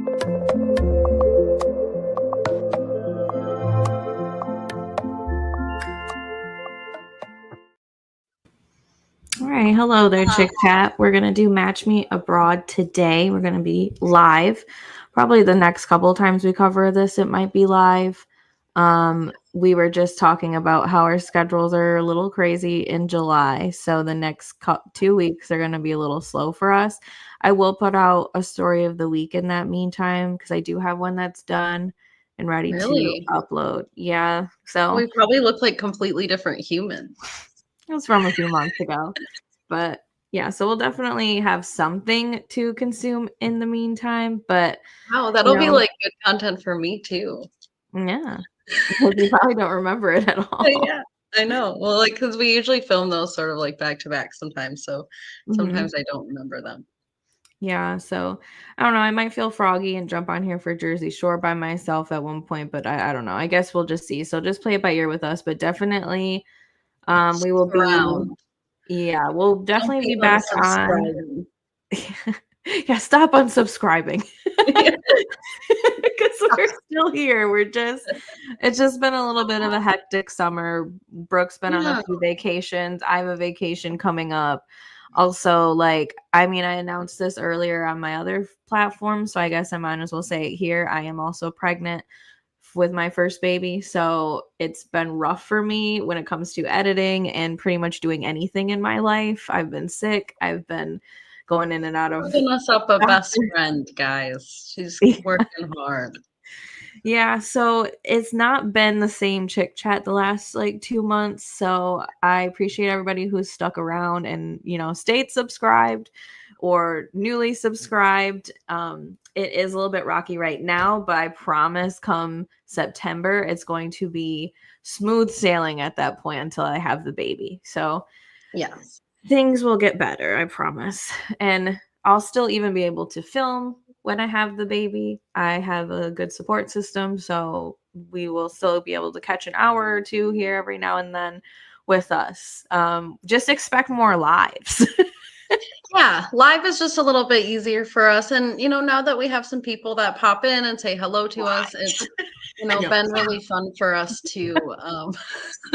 All right, hello there, Chick Chat. We're gonna do Match Me Abroad today. We're gonna be live. Probably the next couple of times we cover this, it might be live. We were just talking about how our schedules are a little crazy in July, so the next 2 weeks are gonna be a little slow for us. I will put out a story of the week in that meantime because I do have one that's done and ready to Really? upload. Yeah, so We probably look like completely different humans. it was from a few months ago. But yeah, so we'll definitely have something to consume in the meantime. But Wow, you that'll be know, like good content for me too. yeah, because you probably don't remember it at all. Yeah, I know. Well, like, because we usually film those sort of like back to back sometimes, so Hmm. sometimes I don't remember them. Yeah, so I don't know. I might feel froggy and jump on here for Jersey Shore by myself at one point, but I don't know. I guess we'll just see. So just play it by ear with us. But definitely, we will Stick be. around. Yeah, we'll Don't definitely be be back on. unsubscribing. Yeah, stop unsubscribing. Because we're still here. It's just been a little bit of a hectic summer. Brooke's been on a Yeah. few vacations. I have a vacation coming up. Also, like, I mean, I announced this earlier on my other platform, so I guess I might as well say it here. I am also pregnant with my first baby. So it's been rough for me when it comes to editing and pretty much doing anything in my life. I've been sick. I've been going in and out of Hooking us up a best doctor. friend, guys. She's working hard. Yeah, so it's not been the same Chick Chat the last like 2 months. So I appreciate everybody who's stuck around and stayed subscribed or newly subscribed. It is a little bit rocky right now, but I promise come September it's going to be smooth sailing at that point until I have the baby. So Yes. things will get better, I promise. And I'll still even be able to film when I have the baby. I have a good support system, so we will still be able to catch an hour or two here every now and then with us. Just expect more lives. Yeah, live is just a little bit easier for us. And, now that we have some people that pop in and say hello to us, it's, I know. been really fun for us to,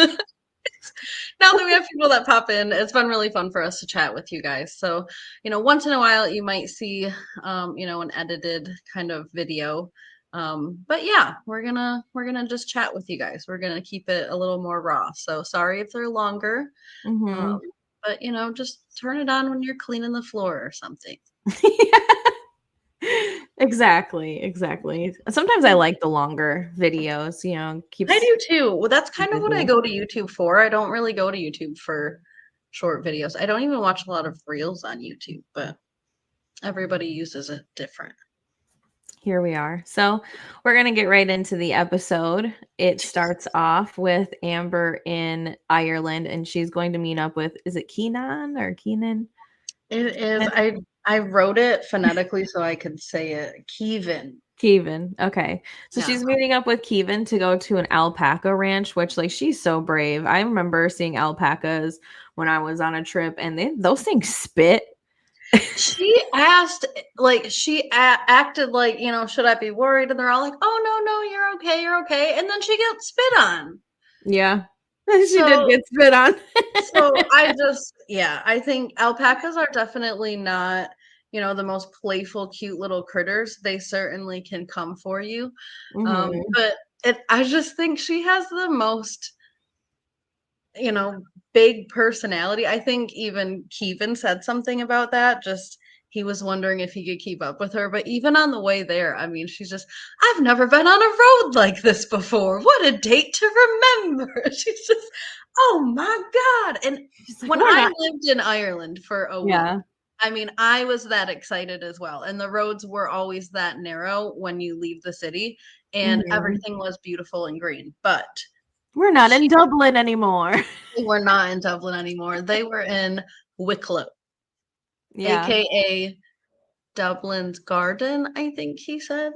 now that we have people that pop in, it's been really fun for us to chat with you guys. So, once in a while you might see, an edited kind of video. But yeah, we're gonna just chat with you guys. We're gonna keep it a little more raw. So sorry if they're longer. Mhm. Um, but just turn it on when you're cleaning the floor or something. Exactly. Sometimes I like the longer videos, I keeps do too. Well, that's you kind of what I busy. go to YouTube for. I don't really go to YouTube for short videos. I don't even watch a lot of reels on YouTube, but everybody uses it different. Here we are. So we're going to get right into the episode. It starts off with Amber in Ireland, and she's going to meet up with, is it Keenan or Keenan? It is. I wrote it phonetically so I could say it. Kevin. Kevin. Okay. So Yeah. she's meeting up with Kevin to go to an alpaca ranch, which like she's so brave. I remember seeing alpacas when I was on a trip and those things spit. She asked, like, acted like, should I be worried? And they're all like, oh, no, you're okay, you're okay. And then she gets spit on. Yeah. She did So, get spit on. yeah, I think alpacas are definitely not, the most playful, cute little critters. They certainly can come for you. Mhm. But I just think she has the most, you know, big personality. I think even Kevin said something about that. Just he was wondering if he could keep up with her. But even on the way there, I mean, she's just, I've never been on a road like this before. What a date to remember. She's just, oh my God. And She's like, when "We're I not." lived in Ireland for a week, Yeah. I mean, I was that excited as well. And the roads were always that narrow when you leave the city, and Mhm. everything was beautiful and green. But We're not in she Dublin anymore. they were not in Dublin anymore. They were in Wicklow, Yeah. aka Dublin's Garden, I think he said.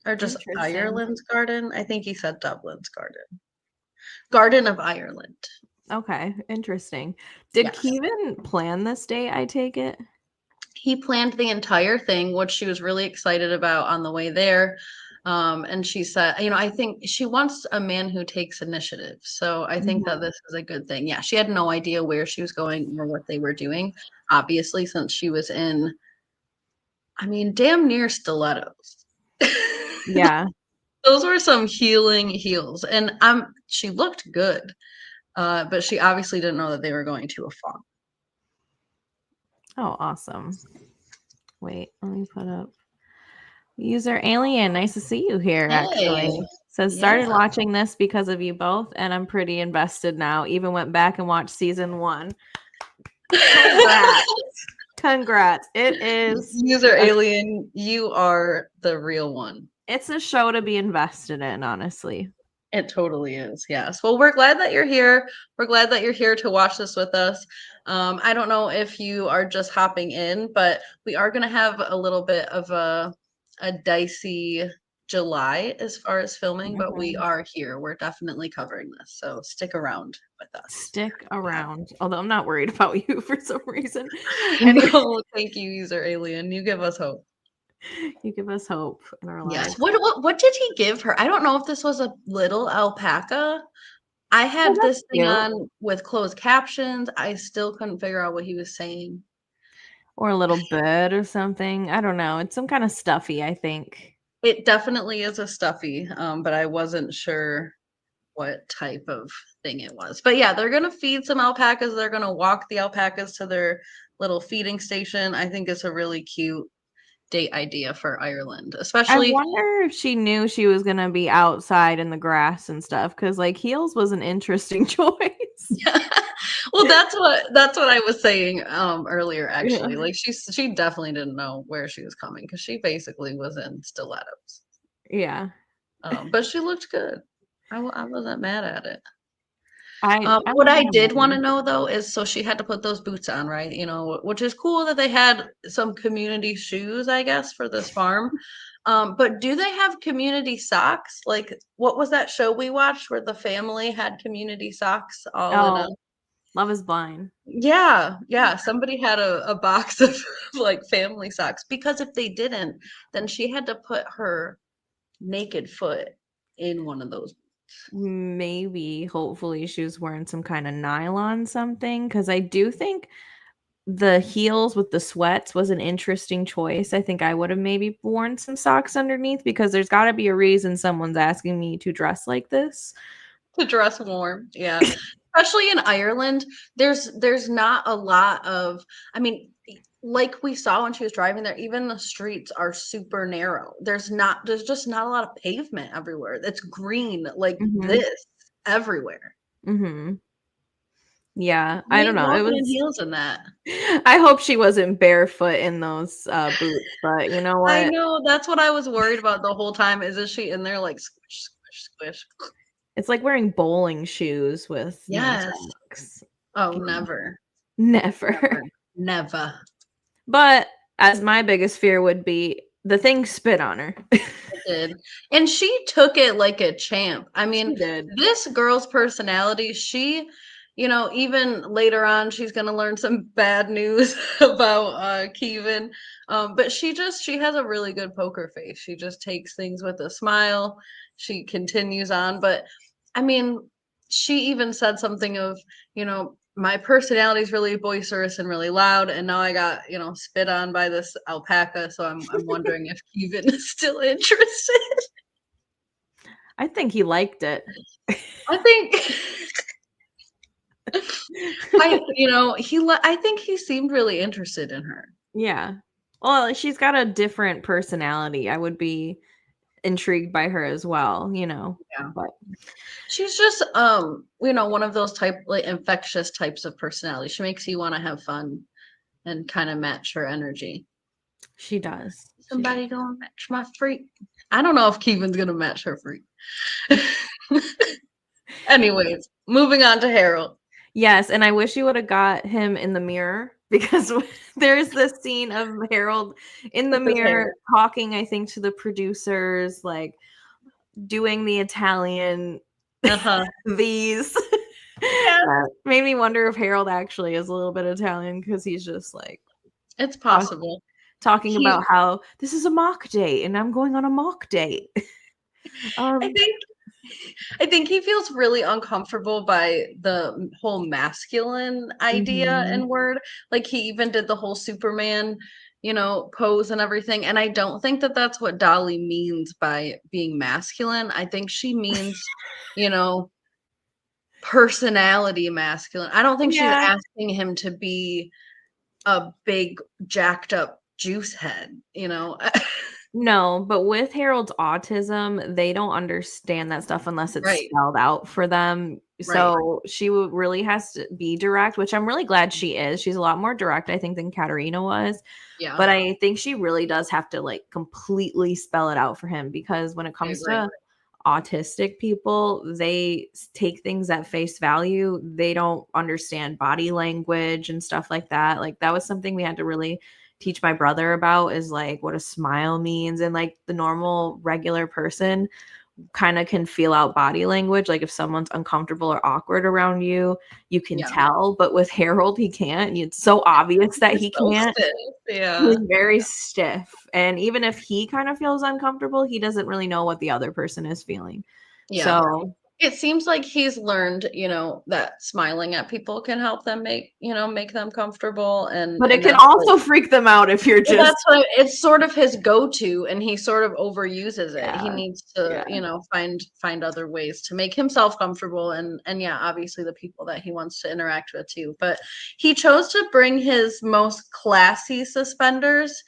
Or just Interesting. Ireland's Garden. I think he said Dublin's Garden. Garden of Ireland. Okay, interesting. Did Yes. Kevin plan this date, I take it? he planned the entire thing, which she was really excited about on the way there. And she said, I think she wants a man who takes initiative. So I think that this is a good thing. Yeah, she had no idea where she was going or what they were doing, obviously, since she was in, damn near stilettos. Yeah. Those were some healing heels. And she looked good, but she obviously didn't know that they were going to a farm. Oh, awesome. Wait, let me put up. User Alien, nice to see you here, actually. Hey, Says, started watching this because of you both, and I'm pretty invested now. Even went back and watched season 1. Congrats. Congrats. It is. User Alien, you are the real one. It's a show to be invested in, honestly. It totally is. Yes. Well, we're glad that you're here. We're glad that you're here to watch this with us. I don't know if you are just hopping in, but we are going to have a little bit of a dicey July as far as filming, but we are here. We're definitely covering this. So stick around with us. Stick around. Although I'm not worried about you for some reason. No, thank you, User Alien. You give us hope. You give us hope in our lives. Yes. What did he give her? I don't know if this was a little alpaca. I had this thing on with closed captions. I still couldn't figure out what he was saying. Or a little bit or something. I don't know. It's some kind of stuffy, I think. It definitely is a stuffy, but I wasn't sure what type of thing it was. But yeah, they're gonna feed some alpacas. They're gonna walk the alpacas to their little feeding station. I think it's a really cute date idea for Ireland, especially. I wonder if she knew she was gonna be outside in the grass and stuff, because like heels was an interesting choice. Well, that's what I was saying earlier, actually. Like she definitely didn't know where she was coming because she basically was in stilettos. Yeah. But she looked good. I wasn't mad at it. I What I did want to know though is, so she had to put those boots on, right? Which is cool that they had some community shoes, I guess, for this farm. But do they have community socks? Like, what was that show we watched where the family had community socks all in a? Love is Blind. Yeah. Somebody had a box of like family socks, because if they didn't, then she had to put her naked foot in one of those. Maybe, hopefully, she was wearing some kind of nylon something, because I do think the heels with the sweats was an interesting choice. I think I would have maybe worn some socks underneath, because there's got to be a reason someone's asking me to dress like this. To dress warm, yeah. Especially in Ireland, there's not a lot of, like we saw when she was driving there, even the streets are super narrow. There's just not a lot of pavement everywhere. It's green like this everywhere. Yeah, I don't know. It Walking in was heels in that. I hope she wasn't barefoot in those boots, but you know what? I know, that's what I was worried about the whole time. Is she in there like squish, squish, squish? It's like wearing bowling shoes with no socks. Oh, never. Never. But as my biggest fear would be, the thing spit on her. It did. And she took it like a champ. This girl's personality, she, even later on, she's going to learn some bad news about Kevin. But she has a really good poker face. She just takes things with a smile. She continues on. But she even said something of, my personality is really boisterous and really loud, and now I got, spit on by this alpaca. So I'm wondering if Kevin is still interested. I think he liked it. I think I think he seemed really interested in her. Yeah. Well, she's got a different personality. I would be intrigued by her as well, Yeah. But she's just one of those infectious types of personality. She makes you want to have fun and kind of match her energy. She does. Somebody gonna match my freak. I don't know if Kevin's gonna match her freak. Anyways, moving on to Harold. Yes, and I wish you would have got him in the mirror, because there's this scene of Harold in the mirror talking, I think, to the producers, like doing the Italian these. Yeah. Made me wonder if Harold actually is a little bit Italian, because he's just like It's possible. Talking He about how this is a mock date and I'm going on a mock date. I um think I think he feels really uncomfortable by the whole masculine idea mhm. and word. Like he even did the whole Superman, pose and everything. And I don't think that that's what Dolly means by being masculine. I think she means, you know, personality masculine. I don't think she's Yeah. asking him to be a big jacked up juice head. No, but with Harold's autism, they don't understand that stuff unless it's Right, spelled out for them. right. So she really has to be direct, which I'm really glad she is. She's a lot more direct, I think, than Katerina was. Yeah, But I think she really does have to like completely spell it out for him because when it I comes agree. to autistic people, they take things at face value. They don't understand body language and stuff like that. Like that was something we had to really teach my brother about is like what a smile means and like the normal regular person kind of can feel out body language. Like if someone's uncomfortable or awkward around you, you can Yeah. tell. But with Harold, he can't. It's so obvious that He's he so can't. stiff. He's Yeah. very stiff. And even if he kind of feels uncomfortable, he doesn't really know what the other person is feeling. Yeah. So, It seems like he's learned, that smiling at people can help them make them comfortable and but it and can that's like also freak them out if you're well, just it's sort of his go-to and he sort of overuses it. He yeah, needs to, yeah, find other ways to make himself comfortable and yeah, obviously the people that he wants to interact with too. But he chose to bring his most classy suspenders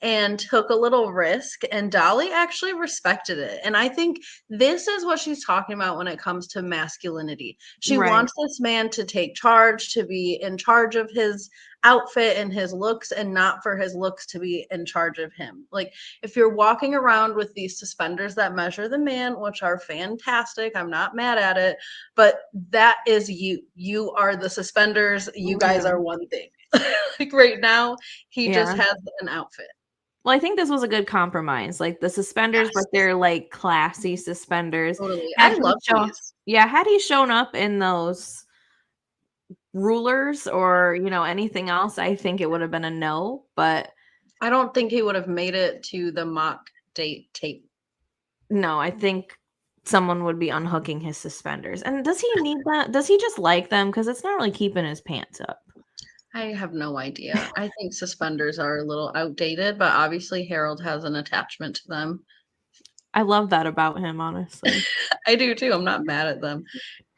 and took a little risk and Dolly actually respected it. And I think this is what she's talking about when it comes to masculinity. She right. wants this man to take charge, to be in charge of his outfit and his looks and not for his looks to be in charge of him. Like if you're walking around with these suspenders that measure the man, which are fantastic, I'm not mad at it, but that is you. You are the suspenders. You guys Yeah. are one thing. Like right now, he just Yeah. has an outfit. Well, I think this was a good compromise. Like the suspenders, but Yes, they're like classy suspenders. totally. Had I he love shown these. yeah, had he shown up in those rulers or, anything else, I think it would have been a no, but I don't think he would have made it to the mock date tape. no, I think someone would be unhooking his suspenders. And does he need that? Does he just like them? Because it's not really keeping his pants up. I have no idea. I think suspenders are a little outdated, but obviously Harold has an attachment to them. I love that about him, honestly. I do too. I'm not mad at them.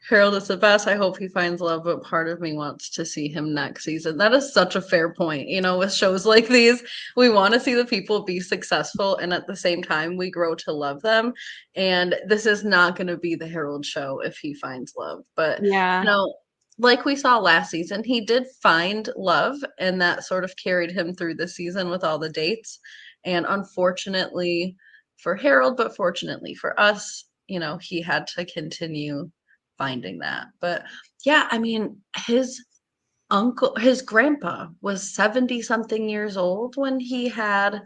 Harold is the best. I hope he finds love, but part of me wants to see him next season. That is such a fair point. With shows like these, we want to see the people be successful, and at the same time, we grow to love them. And this is not going to be the Harold show if he finds love. But, Yeah. like we saw last season, he did find love, and that sort of carried him through the season with all the dates. And unfortunately for Harold, but fortunately for us, he had to continue finding that. But yeah, I mean, his grandpa was 70 something years old when he had,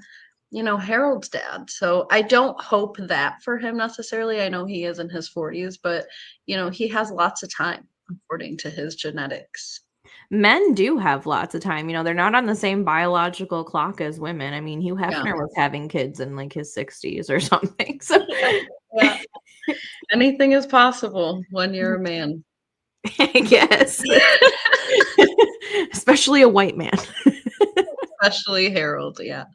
Harold's dad. So I don't hope that for him necessarily. I know he is in his 40s, but, he has lots of time according to his genetics. Men do have lots of time. They're not on the same biological clock as women. I mean, Hugh Yeah. Hefner was having kids in like his 60s or something. So Yeah. Anything is possible when you're a man. I guess. Especially a white man. Especially Harold, yeah.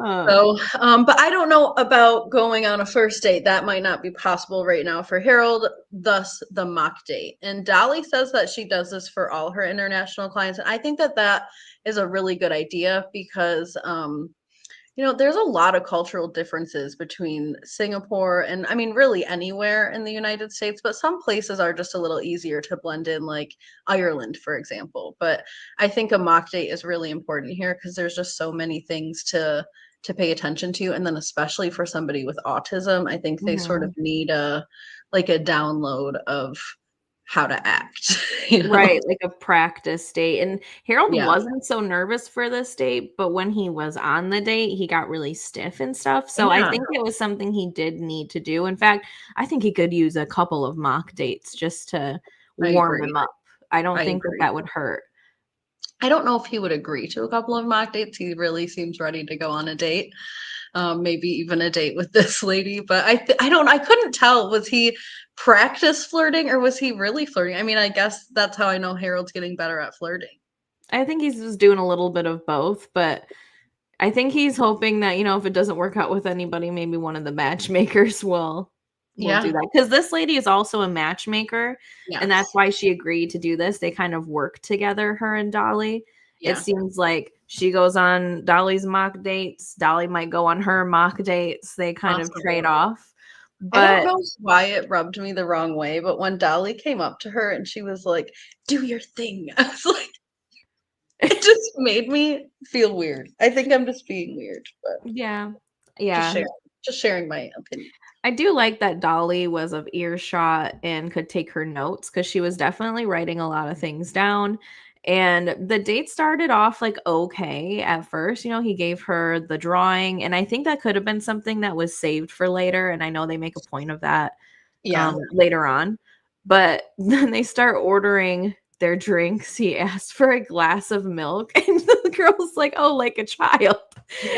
Uh, So, but I don't know about going on a first date. That might not be possible right now for Harold, thus the mock date. And Dolly says that she does this for all her international clients. And I think that that is a really good idea because, there's a lot of cultural differences between Singapore and I mean, really anywhere in the United States, but some places are just a little easier to blend in, like Ireland, for example. But I think a mock date is really important here because there's just so many things to pay attention to. And then especially for somebody with autism, I think they sort of mhm. need a download of how to act, Right, like a practice date, and Harold Yeah. wasn't so nervous for this date, but when he was on the date, he got really stiff and stuff, so I Yeah, think it was something he did need to do. In fact, I think he could use a couple of mock dates just to I warm agree. him up. I I don't think that agree. that would hurt. I don't know if he would agree to a couple of mock dates. He really seems ready to go on a date. Maybe even a date with this lady, but I couldn't tell. Was he practice flirting or was he really flirting? I mean, I guess that's how I know Harold's getting better at flirting. I think he's just doing a little bit of both, but I think he's hoping that, if it doesn't work out with anybody, maybe one of the matchmakers will do Yeah. that. Because this lady is also a matchmaker, and that's Yes. why she agreed to do this. They kind of work together, her and Dolly. It Yeah. seems like she goes on Dolly's mock dates. Dolly might go on her mock dates. They kind of trade Possibly. off. I don't But know why it rubbed me the wrong way, but when Dolly came up to her and she was like, "Do your thing," I was like, it just made me feel weird. I think I'm just being weird, but yeah. just Yeah. sharing, just sharing my opinion. I do like that Dolly was of earshot and could take her notes because she was definitely writing a lot of things down. And the date started off like okay at first. He gave her the drawing, and I think that could have been something that was saved for later. And I know they make a point of that Yeah, later on. But then they start ordering their drinks. He asked for a glass of milk, and the girl's like, "Oh, like a child."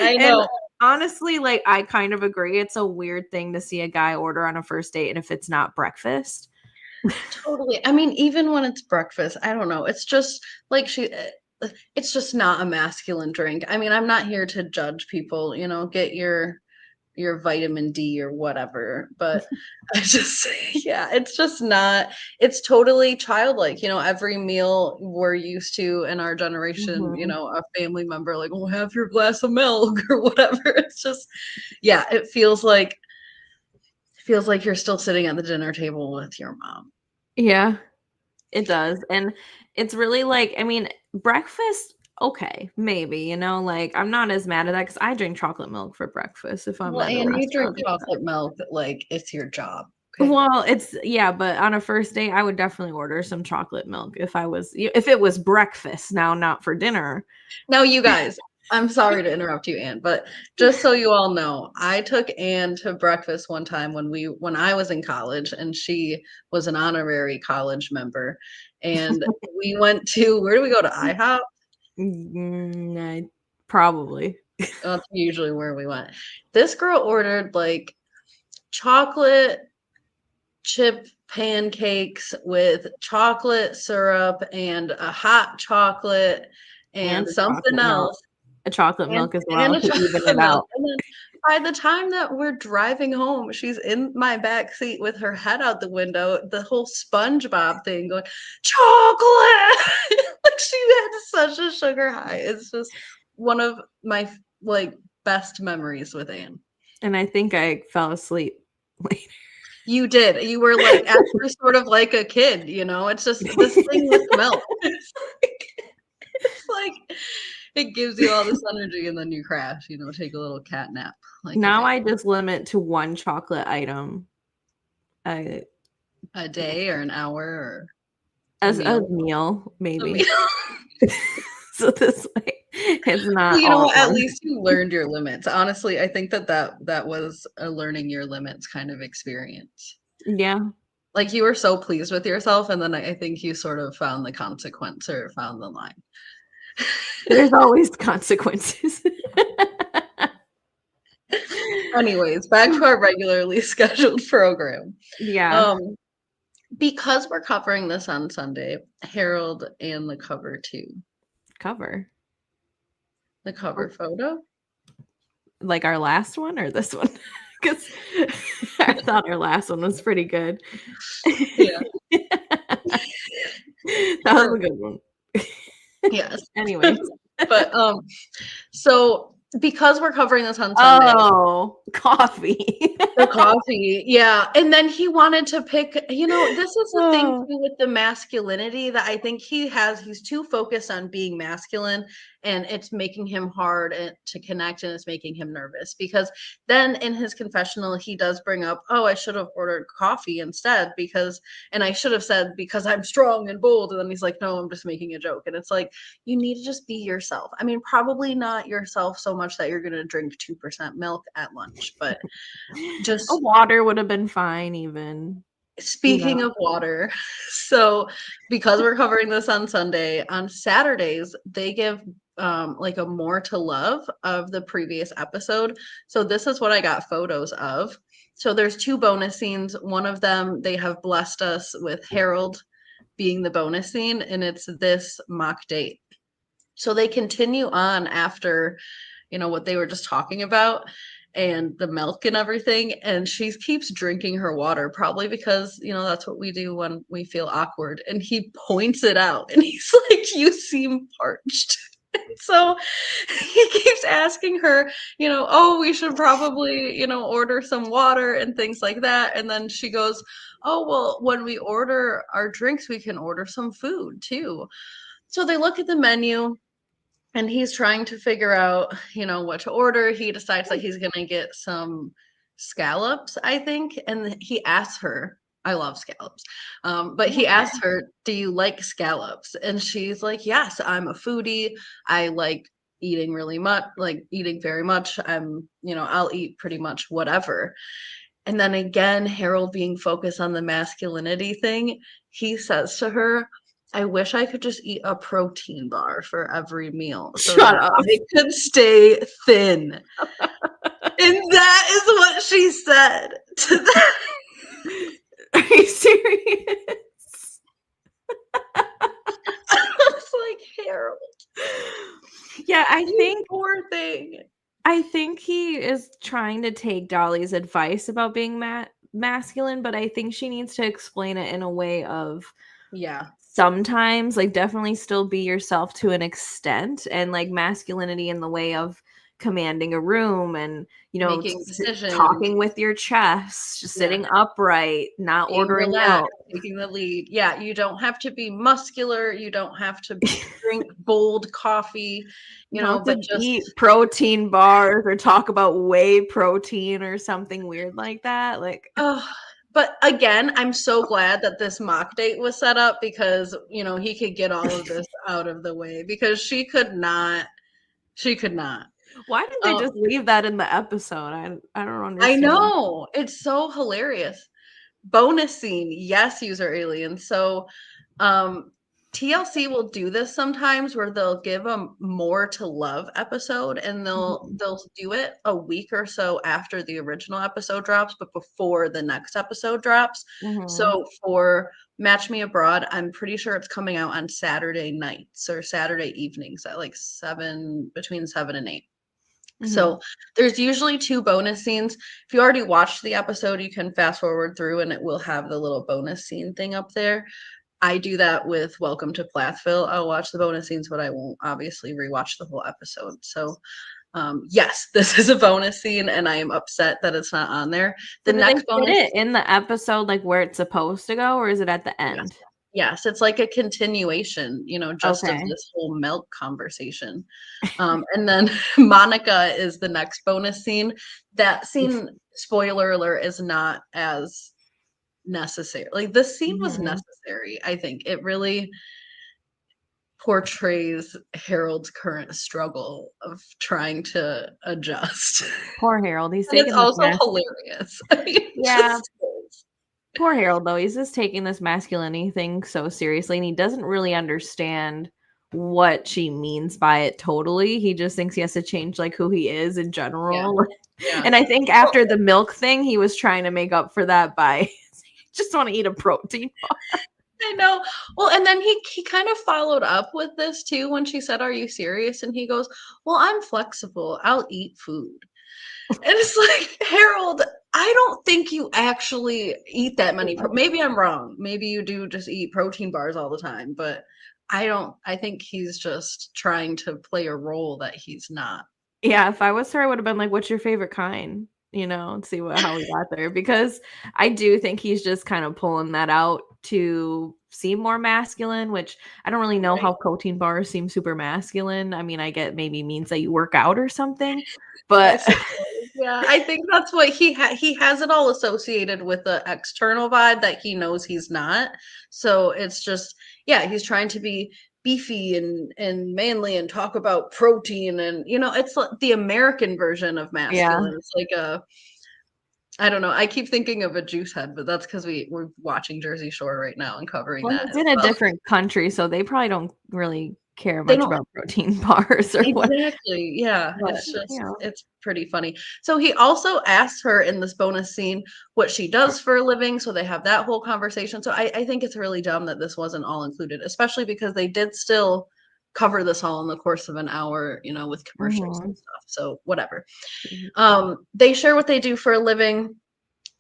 I And know. honestly, like, I kind of agree. It's a weird thing to see a guy order on a first date, and if it's not breakfast. Totally. I mean, even when it's breakfast, I don't know. It's just like it's just not a masculine drink. I mean, I'm not here to judge people, get your vitamin D or whatever, but I just yeah, it's just not it's totally childlike. Every meal we're used to in our generation, Mhm. a family member like, "Oh, have your glass of milk," or whatever. It's just yeah, it feels like you're still sitting at the dinner table with your mom. Yeah, it does, and it's really like I mean, breakfast, okay, maybe, like, I'm not as mad at that because I drink chocolate milk for breakfast if I'm Well, at a and you drink restaurant. chocolate milk like it's your job, okay? Well, it's yeah, but on a first date, I would definitely order some chocolate milk if it was breakfast, now not for dinner. Now, you guys, I'm sorry to interrupt you, Anne, but just so you all know, I took Anne to breakfast one time when I was in college, and she was an honorary college member, and we went to where do we go to IHOP? I probably. That's usually where we went. This girl ordered like chocolate chip pancakes with chocolate syrup and a hot chocolate And and a something chocolate milk. else. A chocolate And milk as and well a to even it chocolate milk, out. and then by the time that we're driving home, she's in my back seat with her head out the window, the whole SpongeBob thing going, "Chocolate!" Like, she had such a sugar high. It's just one of my, like, best memories with Anne. And I think I fell asleep later. You did. You were, like, actually sort of like a kid, It's just this thing with milk. It's like it gives you all this energy and then you crash, take a little cat nap, like a Now baby. I just limit to 1 chocolate item, I A day or an hour or a as a meal? meal, A maybe. meal. So this way, it's Well, not you know all at what? At once. least you learned your limits. Honestly, I think that was a learning your limits kind of experience. Yeah, Like, you were so pleased with yourself, and then I think you sort of found the consequence or found the line. there's always consequences. Anyways, back to our regularly scheduled program. Yeah, Um, because we're covering this on Sunday, Harold and the cover too. cover. The cover photo? Like our last one or this one? 'Cause I thought our last one was pretty good. Yeah. That was For a good one. yes. Anyways. But, so because we're covering this on Sunday, Oh, coffee. the coffee, yeah, and then he wanted to pick this is the thing Oh, too with the masculinity that I think he's too focused on being masculine, and it's making him hard to connect, and it's making him nervous, because then in his confessional, he does bring up, "Oh, I should have ordered coffee instead and I should have said, because I'm strong and bold," and then he's like, "No, I'm just making a joke," and it's like, you need to just be yourself. I mean, probably not yourself so much that you're gonna drink 2% milk at lunch, but a just water would have been fine even. Speaking of water, so because we're covering this on Sunday, on Saturdays, they give like a more to love of the previous episode. So this is what I got photos of. So there's two bonus scenes. One of them, they have blessed us with Harold being the bonus scene, and it's this mock date. So they continue on after, what they were just talking about and the milk and everything. And she keeps drinking her water, probably because, that's what we do when we feel awkward. And he points it out and he's like, "You seem parched." So he keeps asking her, "Oh, we should probably, order some water and things like that." And then she goes, "Oh, well, when we order our drinks, we can order some food too." So they look at the menu and he's trying to figure out, what to order. He decides that he's going to get some scallops, I think. And he asks her, I love scallops. But he asks her, "Do you like scallops?" And she's like, "Yes, I'm a foodie. I like eating eating very much. I'll eat pretty much whatever." And then again, Harold being focused on the masculinity thing, he says to her, "I wish I could just eat a protein bar for every meal so Shut that up. I could stay thin." And that is what she said to that. Are you serious? I was like, "Harold, Yeah, you poor thing." I think he is trying to take Dolly's advice about being masculine, but I think she needs to explain it in a way of Yeah. sometimes, like, definitely still be yourself to an extent, and like masculinity in the way of commanding a room and Making decisions. talking with your chest, just Yeah. sitting upright, not Being ordering relaxed, milk. taking the lead. Yeah, you don't have to be muscular. You don't have to drink bold coffee, You don't have but to just eat protein bars or talk about whey protein or something weird like that. Like, oh, but again, I'm so glad that this mock date was set up because, he could get all of this out of the way because she could not. She could not. why didn't they just leave that in the episode? I don't I understand. know. It's so hilarious. Bonus scene, yes, user alien. So um TLC will do this sometimes where they'll give a more to love episode and Mhm. they'll do it a week or so after the original episode drops, but before the next episode drops. Mhm. So for Match Me Abroad, I'm pretty sure it's coming out on Saturday nights or Saturday evenings at like between 7 and 8. Mhm. So there's usually two bonus scenes. If you already watched the episode, you can fast forward through and it will have the little bonus scene thing up there. I do that with Welcome to Plathville. I'll watch the bonus scenes, but I won't obviously rewatch the whole episode. So yes, this is a bonus scene and I am upset that it's not on there. So The did they next fit bonus, it in the episode, like, where it's supposed to go, or is it at the yes. end? Yes, it's like a continuation, just of Okay. this whole milk conversation. And then Monica is the next bonus scene. That scene, spoiler alert, is not as necessary. Like this scene was Mhm. necessary. I think it really portrays Harold's current struggle of trying to adjust. Poor Harold, he's And it's taking this also hilarious. It Yeah, just is. poor Harold, though, he's just taking this masculinity thing so seriously, and he doesn't really understand what she means by it totally. He just thinks he has to change, like, who he is in Yeah, general. yeah. And I think Well, after the milk thing, he was trying to make up for that by just wanna eat a protein bar. I know. Well, and then he kind of followed up with this too when she said, "Are you serious?" And he goes, "Well, I'm flexible. I'll eat food." And it's like, Harold, I don't think you actually eat that many. Maybe I'm wrong. Maybe you do just eat protein bars all the time, but I don't. I think he's just trying to play a role that he's not. Yeah, if I was her, I would have been like, "What's your favorite kind?" And see how we got there, because I do think he's just kind of pulling that out to seem more masculine, which I don't really know Right. how protein bars seem super masculine. I mean, I get maybe means that you work out or something, I but suppose. Yeah, I think that's what he has it all associated with the external vibe that he knows he's not. So it's just, yeah, he's trying to be beefy and manly and talk about protein and it's like the American version of yeah. masculine. It's like a I don't know. I keep thinking of a juice head, but that's because we're watching Jersey Shore right now and covering Well, that he's as in a well. different country, so they probably don't really care They much don't about protein bars or what. exactly. Yeah, But, it's you just know. it's pretty funny. So he also asks her in this bonus scene what she does for a living. So they have that whole conversation. So I think it's really dumb that this wasn't all included, especially because they did still cover this all in the course of an hour, with commercials and Mhm. stuff. So whatever. Mhm. They share what they do for a living.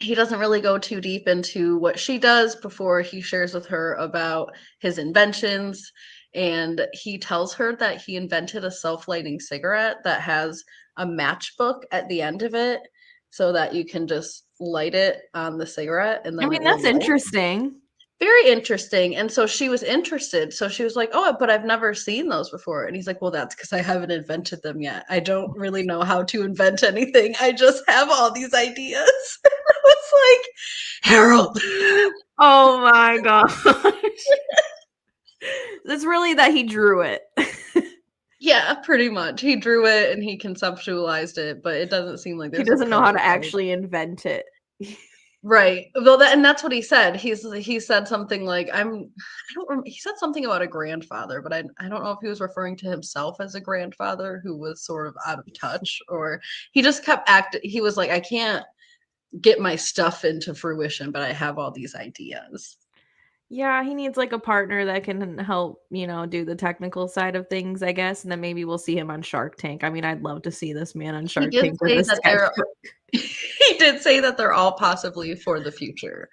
He doesn't really go too deep into what she does before he shares with her about his inventions. And he tells her that he invented a self-lighting cigarette that has a matchbook at the end of it so that you can just light it on the cigarette and I then it mean, will that's light. interesting. Very interesting. And so she was interested. So she was like, "Oh, but I've never seen those before." And he's like, "Well, that's because I haven't invented them yet. I don't really know how to invent anything. I just have all these ideas." I was like, Harold. Oh my gosh. It's really that he drew it. Yeah, pretty much. He drew it and he conceptualized it, but it doesn't seem like He there's a doesn't know how to prototype. actually invent it. Right. Well, and that's what he said. He said something like, I don't remember, he said something about a grandfather, but I don't know if he was referring to himself as a grandfather who was sort of out of touch, or he just kept he was like, I can't get my stuff into fruition, but I have all these ideas. Yeah, he needs, like, a partner that can help, do the technical side of things, I guess, and then maybe we'll see him on Shark Tank. I mean, I'd love to see this man on He Shark did Tank with say a that they're sketchbook. he did say that they're all possibly for the future.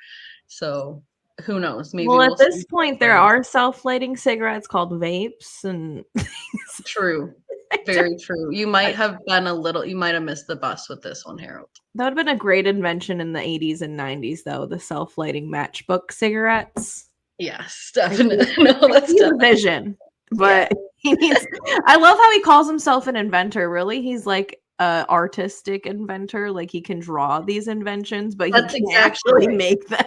So who knows? Maybe Well, at we'll see this point, there self-lighting. are self-lighting cigarettes called vapes and things. True. I don't Very true. You might have missed the bus with this one, Harold. That would've been a great invention in the '80s and '90s, though, the self-lighting matchbook cigarettes. Yes, I see definitely. No, I that's see the definitely vision, yeah. but he needs I love how he calls himself an inventor, really, he's like a artistic inventor, like, he can draw these inventions, but he That's can't exactly actually right. make them.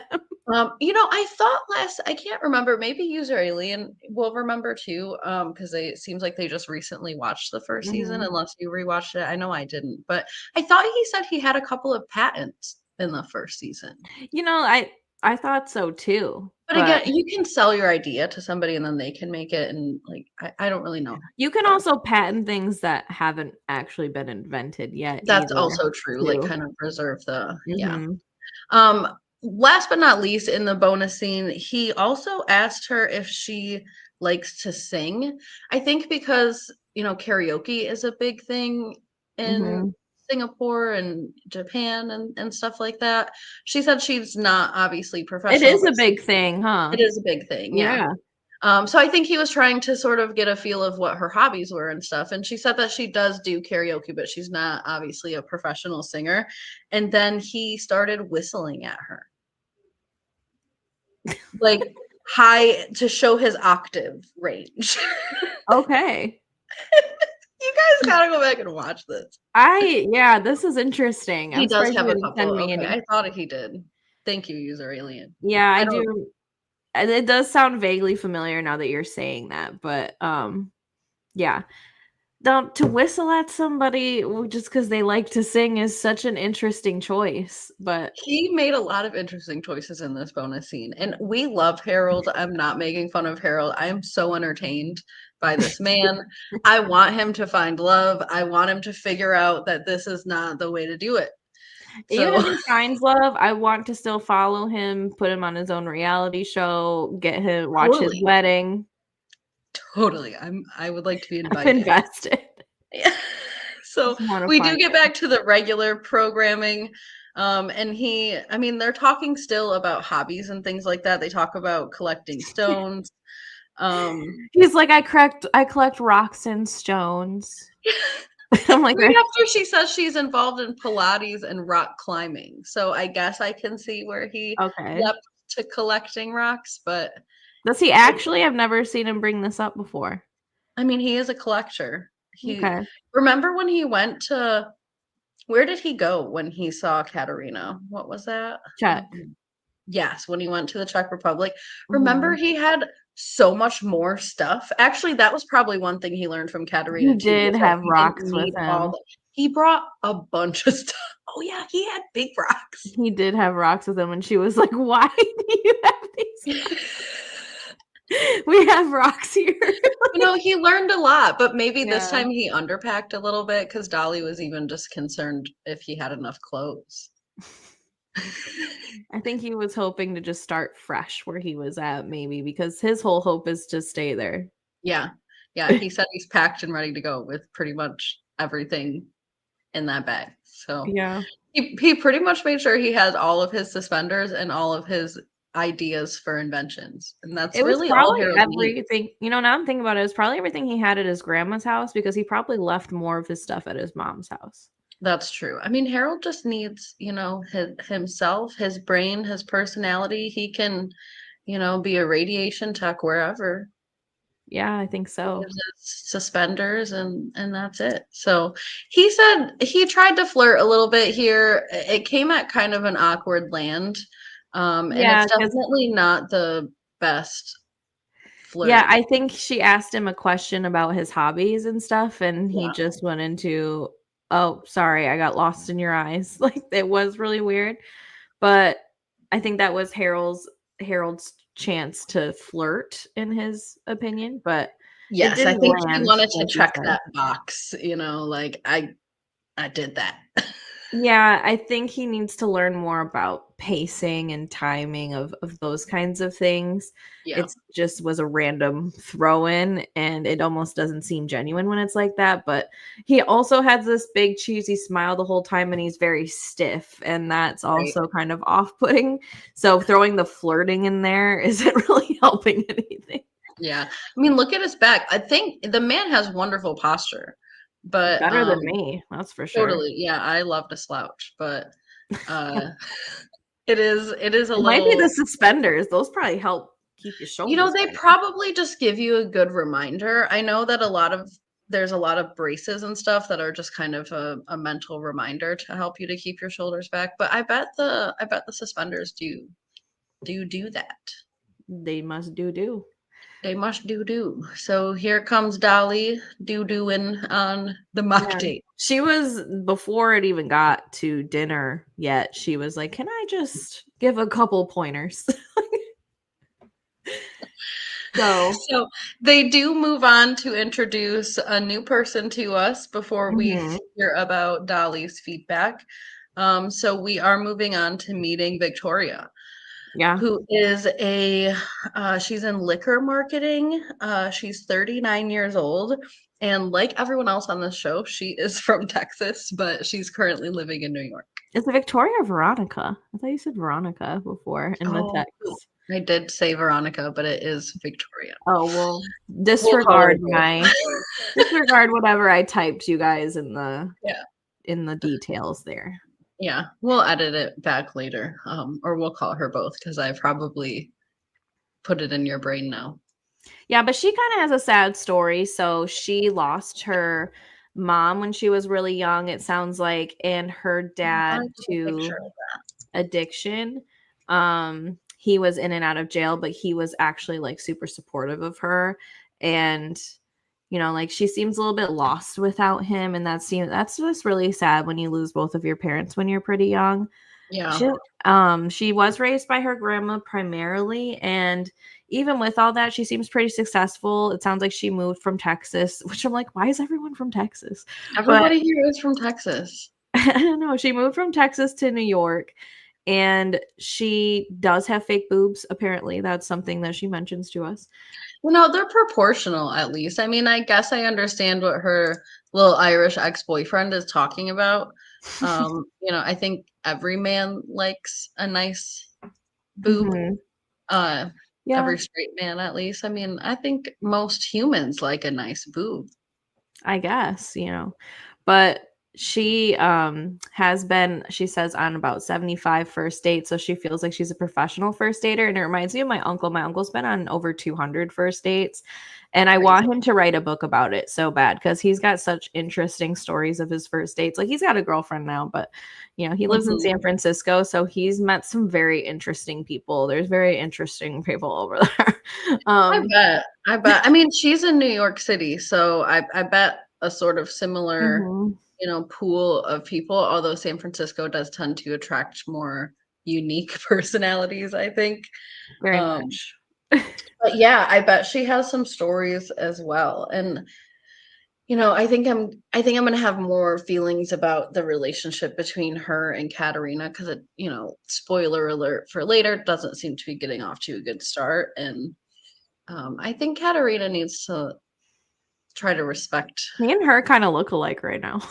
I thought I can't remember, maybe User Alien will remember too, because it seems like they just recently watched the first season, Mhm. unless you rewatched it. I know I didn't, but I thought he said he had a couple of patents in the first season. You know, I thought so too, But but again, you can sell your idea to somebody and then they can make it, and, like, I don't really know, you can but also patent things that haven't actually been invented yet that's either, also true, like, too. kind of preserve the yeah. Mhm. Um, Last but not least, in the bonus scene, he also asked her if she likes to sing. I think because, karaoke is a big thing in Mhm. Singapore and Japan and stuff like that. She said she's not obviously It professional, is but a big thing, huh? it is a big thing, yeah. Yeah. So I think he was trying to sort of get a feel of what her hobbies were and stuff. And she said that she does do karaoke, but she's not obviously a professional singer. And then he started whistling at her, like high to show his octave range. Okay. You guys gotta go back and watch this. Yeah, this is interesting. He I'm does surprised you have a didn't couple. send me Okay, any. I thought he did. Thank you, User Alien. Yeah, I I don't. do. And it does sound vaguely familiar now that you're saying that, but, yeah. Now, to whistle at somebody just because they like to sing is such an interesting choice, but He made a lot of interesting choices in this bonus scene, and we love Harold. I'm not making fun of Harold. I am so entertained by this man. I want him to find love. I want him to figure out that this is not the way to do it. even if So he finds love, I want to still follow him, put him on his own reality show, get him watch his totally, wedding. totally. I would like to be I'm invited. invested. Yeah. So Just wanna we do find get him. back to the regular programming. And I mean, they're talking still about hobbies and things like that. They talk about collecting stones. Um, He's like, I collect rocks and stones." I'm like, right after she says she's involved in Pilates and rock climbing. So I guess I can see where he Okay. leapt to collecting rocks, but Does he actually? I've never seen him bring this up before. I mean, he is a collector. He Okay, remember when he went to where did he go when he saw Katerina? What was that? check. Yes, when he went to the Czech Republic. Remember Mhm. he had so much more stuff? Actually, that was probably one thing he learned from He Katerina too, did was that have he didn't rocks with need all him. the He brought a bunch of stuff. Oh yeah, he had big rocks. He did have rocks with him, and she was like, "Why do you have these rocks? We have rocks here." He learned a lot, but maybe this Yeah. time he underpacked a little bit because Dolly was even just concerned if he had enough clothes. I think he was hoping to just start fresh where he was at, maybe, because his whole hope is to stay there. Yeah. Yeah, he said he's packed and ready to go with pretty much everything in that bag. So Yeah. he pretty much made sure he has all of his suspenders and all of his ideas for inventions. And that's It was really all probably Harold needs. everything, now I'm thinking about it, it was probably everything he had at his grandma's house because he probably left more of his stuff at his mom's house. That's true. I mean, Harold just needs, himself, his brain, his personality. He can, be a radiation tech wherever. Yeah, I think He so. gives us suspenders and that's it. So he said he tried to flirt a little bit here. It came at kind of an awkward land. And Yeah, it's because definitely not the best yeah, flirt. I think she asked him a question about his hobbies and stuff, and he Yeah. just went into, "Oh, sorry, I got lost in your eyes." Like, it was really weird, but I think that was Harold's chance to flirt, in his opinion, but it Yes, I didn't think he land, wanted to like you check said. that box, like I did that. Yeah, I think he needs to learn more about pacing and timing of those kinds of things. Yeah. It's just was a random throw in, and it almost doesn't seem genuine when it's like that, but he also has this big cheesy smile the whole time, and he's very stiff, and that's Right. also kind of off-putting. So throwing the flirting in there isn't really helping anything. Yeah. I mean, look at his back. I think the man has wonderful posture, but Better than me, that's for sure. totally. Yeah, I love to slouch, but uh it is a It might be the little, suspenders, those probably help keep your shoulders they better. probably just give you a good reminder. I know that there's a lot of braces and stuff that are just kind of a mental reminder to help you to keep your shoulders back, but I bet the suspenders do that. They must do. They must do. So here comes Dolly doing on the mock Yeah. date. She was before it even got to dinner yet, she was like, "Can I just give a couple pointers?" So So they do move on to introduce a new person to us before we mhm, hear about Dolly's feedback. So we are moving on to meeting Victoria, yeah. who is she's in liquor marketing. She's 39 years old. And like everyone else on this show, she is from Texas, but she's currently living in New York. Is it Victoria or Veronica? I thought you said Veronica before in the Oh, text. I did say Veronica, but it is Victoria. Oh, well, We'll call her disregard both. my disregard whatever I typed, you guys, Yeah. in the details there. Yeah, we'll edit it back later, or we'll call her both because I probably put it in your brain now. Yeah, but she kinda has a sad story. So she lost her mom when she was really young, it sounds like, and her I dad took a to picture of addiction. He was in and out of jail, but he was actually, like, super supportive of her, and, like, she seems a little bit lost without him, and that's just really sad when you lose both of your parents when you're pretty young. Yeah, She was raised by her grandma primarily, and even with all that, she seems pretty successful. It sounds like she moved from Texas, which I'm like, "Why is everyone from Texas?" But everybody here is from Texas. I don't know, she moved from Texas to New York, and she does have fake boobs, apparently, that's something that she mentions to us. They're proportional at least. I mean, I guess I understand what her little Irish ex-boyfriend is talking about. I think every man likes a nice boob. Mhm. Uh, Yeah, every straight man at least. I mean, I think most humans like a nice boob. I guess, but she has been, she says, on about 75 first dates, so she feels like she's a professional first dater, and it reminds me of my uncle. My uncle's been on over 200 first dates, and I Crazy. want him to write a book about it so bad because he's got such interesting stories of his first dates. Like, he's got a girlfriend now, but he lives in Mhm. San Francisco, so he's met some very interesting people. There's very interesting people over there. I um bet. I bet. I mean, she's in New York City, so I bet a sort of similar, mhm. pool of people, although San Francisco does tend to attract more unique personalities, I think. Very Um, much. but yeah, I bet she has some stories as well. And I think I'm gonna have more feelings about the relationship between her and Katerina because spoiler alert for later, doesn't seem to be getting off to a good start. And I think Katerina needs to try to respect Me and her kind of look alike right now.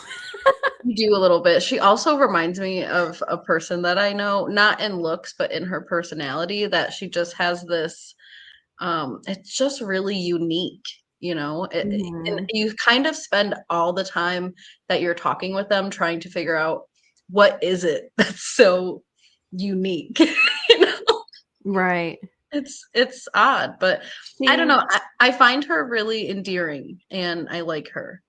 you do a little bit. She also reminds me of a person that I know, not in looks, but in her personality, that she just has this it's just really unique, and Mhm. you kind of spend all the time that you're talking with them trying to figure out what is it that's so unique. you know Right. it's odd, but I don't See, know. I find her really endearing and I like her.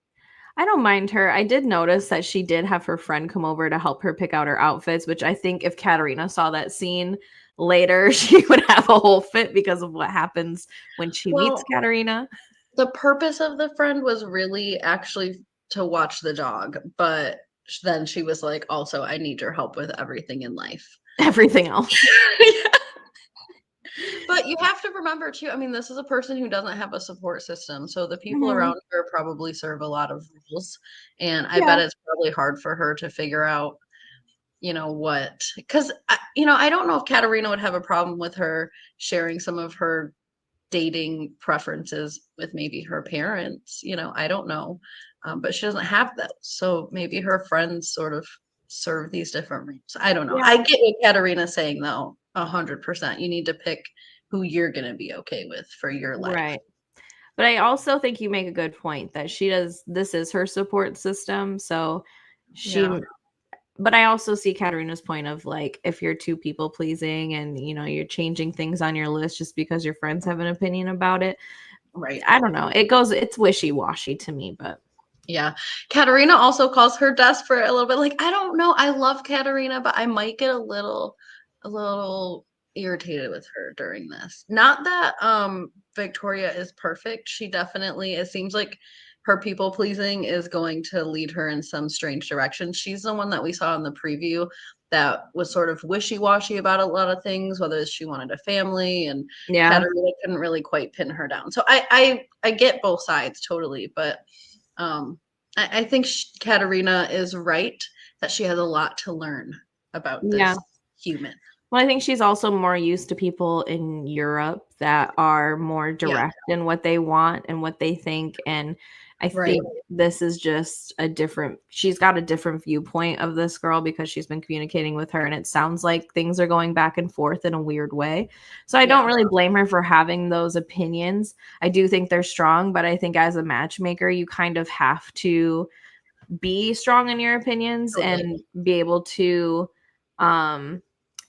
I don't mind her. I did notice that she did have her friend come over to help her pick out her outfits, which I think if Katerina saw that scene later, she would have a whole fit because of what happens when she meets Well, Katerina. the purpose of the friend was really actually to watch the dog, but then she was like, also, I need your help with everything in life. Everything else. But you have to remember too, I mean, this is a person who doesn't have a support system. So the people Mhm. around her probably serve a lot of rules. And I Yeah. bet it's probably hard for her to figure out, what, because, I don't know if Katerina would have a problem with her sharing some of her dating preferences with maybe her parents. I don't know. But she doesn't have those. So maybe her friends sort of serve these different roles. I don't know. Yeah. I get what Katerina's saying though, 100%. You need to pick who you're going to be okay with for your life. Right. But I also think you make a good point that this is her support system. So Yeah. she, but I also see Katerina's point of like, if you're too people pleasing and, you're changing things on your list just because your friends have an opinion about it. Right. I don't know. It's wishy washy to me, but Yeah. Katerina also calls her desperate a little bit. Like, I don't know. I love Katerina, but I might get a little irritated with her during this. Not that Victoria is perfect. She definitely, it seems like her people pleasing is going to lead her in some strange direction. She's the one that we saw in the preview that was sort of wishy-washy about a lot of things, whether she wanted a family, and yeah. Katerina couldn't really quite pin her down. So I get both sides totally, but I think Katerina is right that she has a lot to learn about Yeah. this human. Well, I think she's also more used to people in Europe that are more Yeah, direct in what they want and what they think. And I right. think this is just she's got a different viewpoint of this girl because she's been communicating with her and it sounds like things are going back and forth in a weird way. So I don't Yeah, really blame her for having those opinions. I do think they're strong, but I think as a matchmaker, you kind of have to be strong in your opinions totally. and be able to um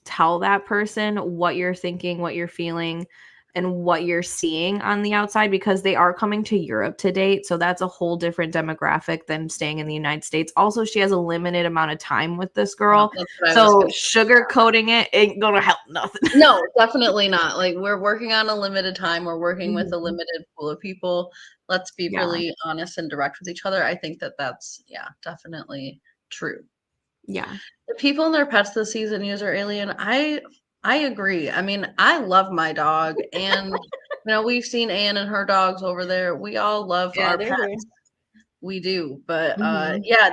tell that person what you're thinking, what you're feeling, and what you're seeing on the outside because they are coming to Europe to date. So that's a whole different demographic than staying in the United States. Also, she has a limited amount of time with this Yeah, girl. that's what I was So gonna. sugarcoating it ain't gonna help nothing. No, definitely not. Like, we're working on a limited time. We're working with a Mhm. limited pool of people. Let's be Yeah. really honest and direct with each other. I think that that's, yeah, definitely true. Yeah. The people and their pets this season user alien. I agree. I mean, I love my dog, and we've seen Anne and her dogs over there. We all love Yeah, our they're great. pets. We do. But Mhm. yeah,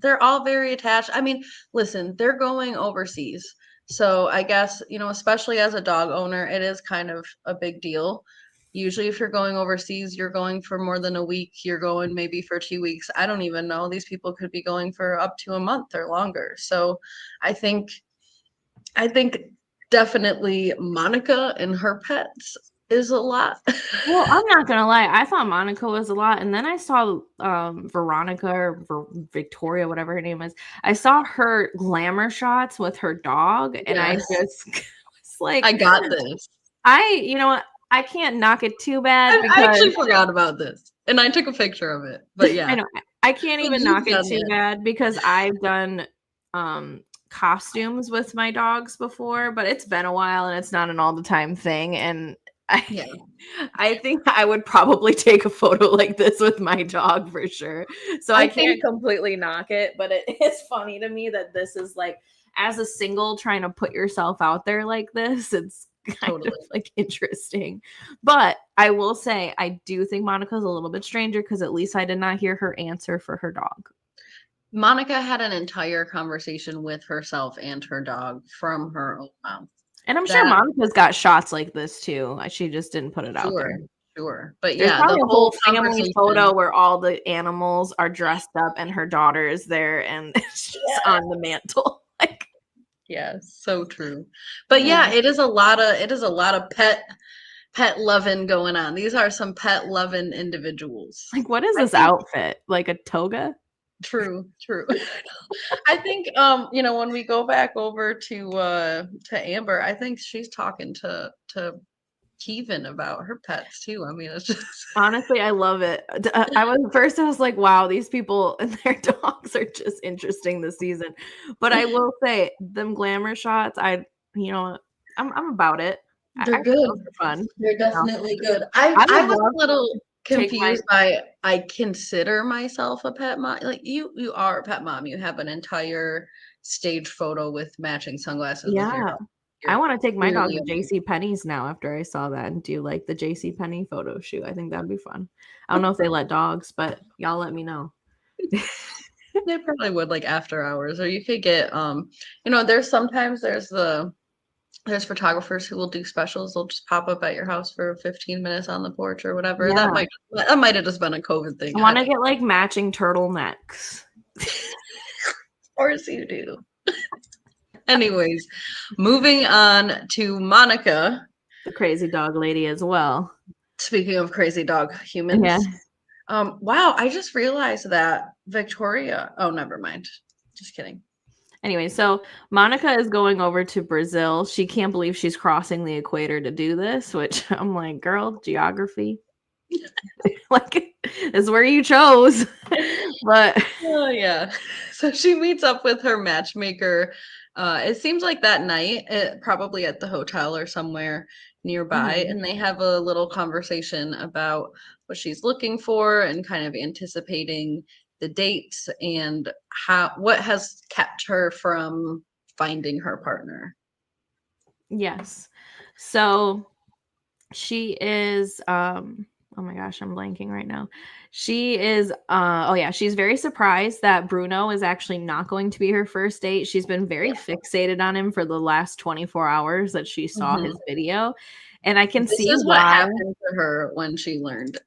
they're all very attached. I mean, listen, they're going overseas. So I guess, especially as a dog owner, it is kind of a big deal. Usually if you're going overseas, you're going for more than a week. You're going maybe for 2 weeks. I don't even know. These people could be going for up to a month or longer. So I think I think definitely Monica and her pets is a lot. Well, I'm not gonna lie. I thought Monica was a lot, and then I saw Veronica or Victoria, whatever her name is. I saw her glamour shots with her dog, and I Yes. just was like, I got this. you know what? I can't knock it too bad I because actually forgot about this, and I took a picture of it, but I yeah. know I can't So even knock you've it done too this. bad because I've done costumes with my dogs before, but it's been a while and it's not an all the time thing. And Yeah. I think I would probably take a photo like this with my dog for sure. So I I can't think completely knock it, but it is funny to me that this is like, as a single trying to put yourself out there like this, it's kind of totally. like interesting. But I will say, I do think Monica's a little bit stranger because at least I did not hear her answer for her dog. Monica had an entire conversation with herself and her dog from her own mouth. And I'm sure That Monica's got shots like this too. She just didn't put it out sure, there. sure. But There's yeah, the probably a whole whole family conversation. photo where all the animals are dressed up and her daughter is there and it's just Yeah. on the mantle. Like, Yeah, so true. But yeah. yeah, it is a lot of pet loving going on. These are some pet loving individuals. Like, what is I this think outfit? Like a toga? true, true. I think when we go back over to Amber, I think she's talking to Kevin about her pets too. I mean, it's just Honestly, I love it. I was like, wow, these people and their dogs are just interesting this season. But I will say, them glamour shots, you know, I'm about it. I they're think good. those are fun. They're You know, definitely good. I I would was love a little to take my confused by I consider myself a pet mom. Like you are a pet mom. You have an entire stage photo with matching sunglasses with your yeah. dog. I You're wanna take my dog clearly to a mom. J.C. Penney's now after I saw that and do, like, the J.C. Penney photo shoot. I think that'd be fun. I don't know if they let dogs, but y'all let me know. They probably would like after hours, or you could get there's sometimes there's photographers who will do specials. They'll just pop up at your house for 15 minutes on the porch or whatever. Yeah. That might have just been a COVID thing. I I wanna don't know. get, like, matching turtlenecks. Of course you do. Anyways, moving on to Monica. The crazy dog lady as well. Speaking of crazy dog Yeah. humans, wow, I just realized that Victoria. Oh, never mind. Just kidding. Anyway, so Monica is going over to Brazil. She can't believe she's crossing the equator to do this, which I'm like, "Girl, geography, like, is where you chose." But Oh yeah. So she meets up with her matchmaker. It seems like that night, probably at the hotel or somewhere nearby, mhm. and they have a little conversation about what she's looking for and kind of anticipating the dates and what has kept her from finding her partner. Yes. So she is oh my gosh, I'm blanking right now. She is oh yeah, she's very surprised that Bruno is actually not going to be her first date. She's been very fixated on him for the last 24 hours that she saw Mhm. his video. And I can This see is what why. happened to her when she learned.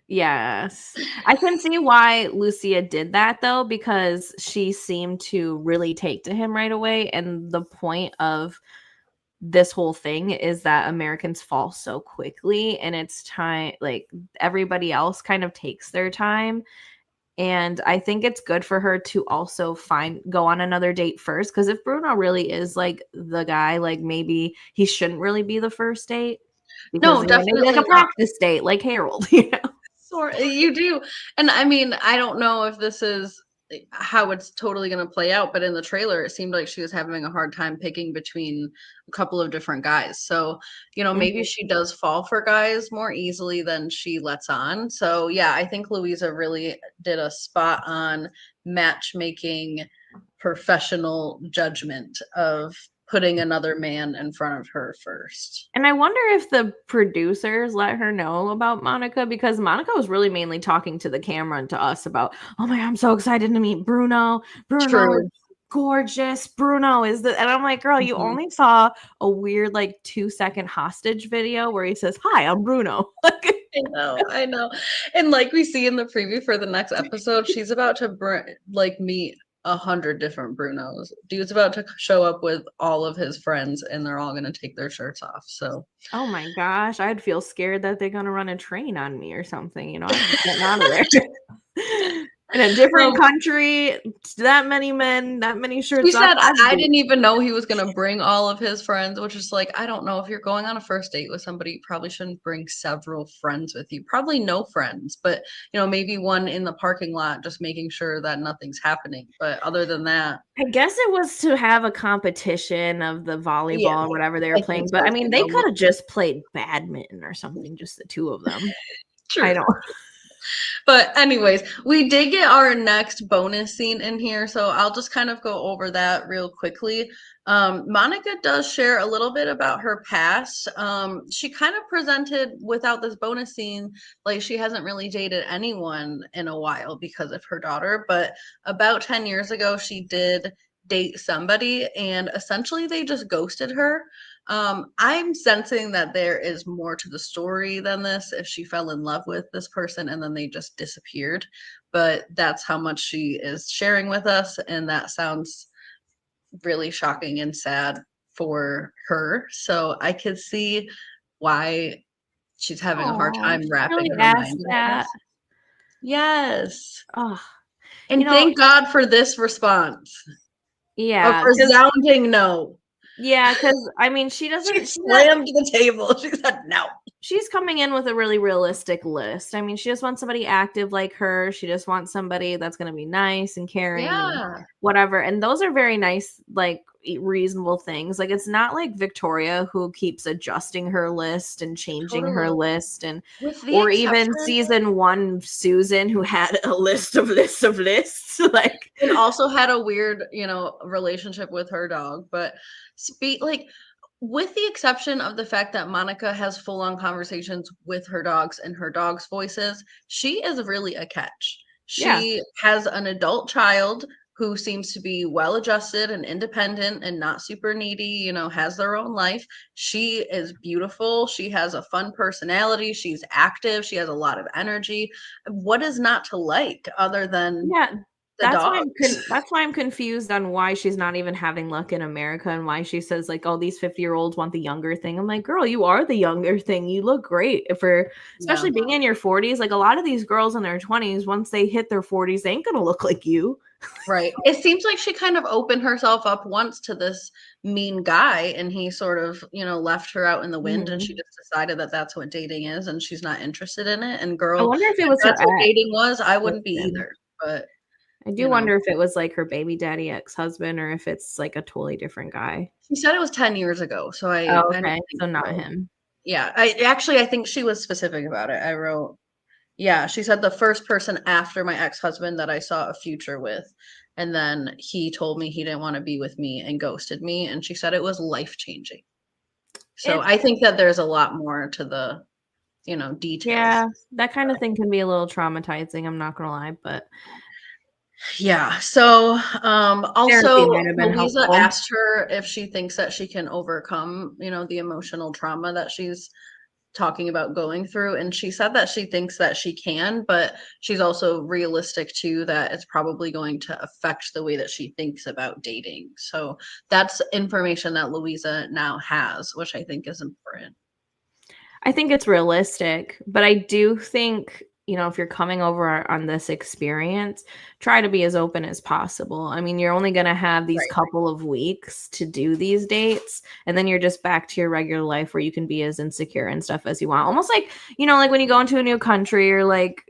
Yes. I can see why Lucia did that though, because she seemed to really take to him right away. And the point of this whole thing is that Americans fall so quickly and it's time, like, everybody else kind of takes their time. And I think it's good for her to also go on another date first. Cause if Bruno really is like the guy, like maybe he shouldn't really be the first date because, No, maybe like definitely a not. practice date, like Harold, you know? You do. And I mean, I don't know if this is how it's totally going to play out, but in the trailer, it seemed like she was having a hard time picking between a couple of different guys. So, maybe Mhm. she does fall for guys more easily than she lets on. So, yeah, I think Louisa really did a spot on matchmaking professional judgment of putting another man in front of her first. And I wonder if the producers let her know about Monica because Monica was really mainly talking to the camera and to us about, "Oh my God, I'm so excited to meet Bruno. Bruno is True. gorgeous. Bruno is the," and I'm like, "Girl, you Mhm. only saw a weird like 2-second hostage video where he says, 'Hi, I'm Bruno.'" I know, I know. And like we see in the preview for the next episode, she's about to meet 100 different Brunos. Dude's about to show up with all of his friends, and they're all gonna take their shirts off. So Oh my gosh, I'd feel scared that they're gonna run a train on me or something, I'd be getting out of there. In a different Um, country, that many men, that many She shirts off. said, I'd I do. didn't even know he was gonna bring all of his friends, which is like, I don't know, if you're going on a first date with somebody, you probably shouldn't bring several friends with you. Probably no friends, but, maybe one in the parking lot, just making sure that nothing's happening, but other than that, I guess it was to have a competition of the yeah, volleyball or whatever they were I think playing, but so I mean, too, they could almost. have just played badminton or something, just the 2 of them. I True. don't. But anyways, we did get our next bonus scene in here, so I'll just kind of go over that real quickly. Monica does share a little bit about her past. She kind of presented without this bonus scene, like she hasn't really dated anyone in a while because of her daughter, but about 10 years ago, she did date somebody, and essentially they just ghosted her. I'm sensing that there is more to the story than this. If she fell in love with this person and then they just disappeared, but that's how much she is sharing with us, and that sounds really shocking and sad for her. So I could see why she's having a hard Oh, time she wrapping really her asked mind around that. this. Yes. Oh, you And know, thank God for this response. A yeah, because resounding no. I mean, she She doesn't she's not slammed the table. She said no. she's coming in with a really realistic list. I mean, she just wants somebody active like her. She just wants somebody that's going to be nice and caring and Yeah. whatever. And those are very nice, like reasonable things. Like it's not like Victoria who keeps adjusting her list and changing her Totally. list and With the or even exception season 1 Susan who had a list of lists like and also had a weird, relationship with her dog, but with the exception of the fact that Monica has full-on conversations with her dogs and her dogs' voices, she is really a catch. yeah. She has an adult child who seems to be well-adjusted and independent and not super needy, has their own life. She is beautiful. She has a fun personality. She's active. She has a lot of energy. What is not to like other than Yeah, the dogs? that's why I'm confused on why she's not even having luck in America and why she says like, "Oh, these 50-year-olds want the younger thing." I'm like, "Girl, you are the younger thing. You look great for Yeah. especially being in your 40s." Like a lot of these girls in their 20s, once they hit their 40s, they ain't gonna look like you. Right. It seems like she kind of opened herself up once to this mean guy, and he sort of, left her out in the wind, and she Mhm. just decided that that's what dating is, and she's not interested in it. And I girl, wonder if it if was her that's what ex dating was, I wouldn't be husband. either. But, I do you know, wonder if it was like her baby daddy ex-husband or if it's like a totally different guy. she said it was 10 years ago, so Oh, I don't okay. think So not so. him. Yeah, I think she was specific about it. I wrote, yeah, she said the first person after my ex-husband that I saw a future with. And then he told me he didn't want to be with me and ghosted me. And she said it was life-changing. So It I think that there's a lot more to the, details. Yeah, that kind of thing can be a little traumatizing, I'm not gonna lie, but Yeah. So, therapy also might have been Louisa helpful. asked her if she thinks that she can overcome, the emotional trauma that she's talking about going through, and she said that she thinks that she can, but she's also realistic too that it's probably going to affect the way that she thinks about dating. So that's information that Louisa now has, which I think is important. I think it's realistic, but I do think, if you're coming over on this experience, try to be as open as possible. I mean, you're only going to have these Right. couple of weeks to do these dates, and then you're just back to your regular life where you can be as insecure and stuff as you want. Almost like, like when you go into a new country or like,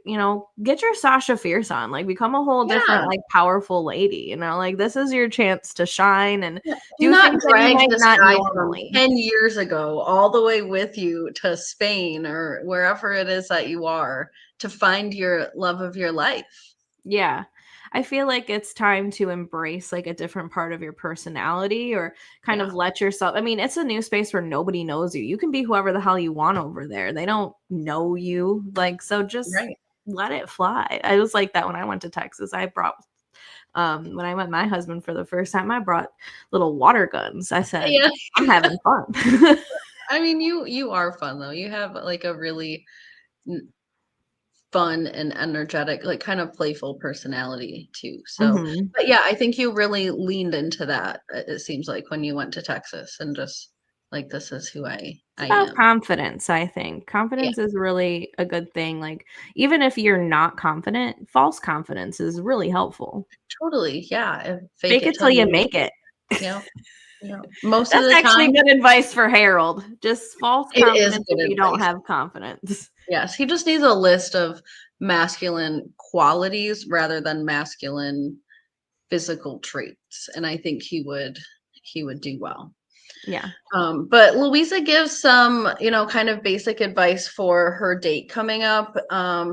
get your Sasha Fierce on, like become a whole different, Yeah. like powerful lady, like this is your chance to shine and Yeah, do do not things that you drag might this not guy from normally. 10 years ago all the way with you to Spain or wherever it is that you are to find your love of your life. Yeah. I feel like it's time to embrace like a different part of your personality or kind Yeah, of let yourself. I mean, it's a new space where nobody knows you. You can be whoever the hell you want over there. They don't know you. Like, so just right. let it fly. I was like that when I went to Texas. I brought when I met my husband for the first time, I brought little water guns. I said, Yeah. I'm having fun. I mean, you are fun though. You have like a really n- fun and energetic, like kind of playful personality too. So, hmm but yeah, I think you really leaned into that. It seems like when you went to Texas and just Like, this is who I It's about am. confidence, I think. Yeah, Confidence is really a good thing. Like, even if you're not confident, false confidence is really helpful. totally. Yeah. And fake Fake it it till till you you make make it. it. Yeah. Yeah. Most of That's the actually time, good advice for Harold. Just false it is confidence good if you don't advice. have confidence. Yes. He just needs a list of masculine qualities rather than masculine physical traits. And I think he would do well. Yeah. But Louisa gives some, kind of basic advice for her date coming up.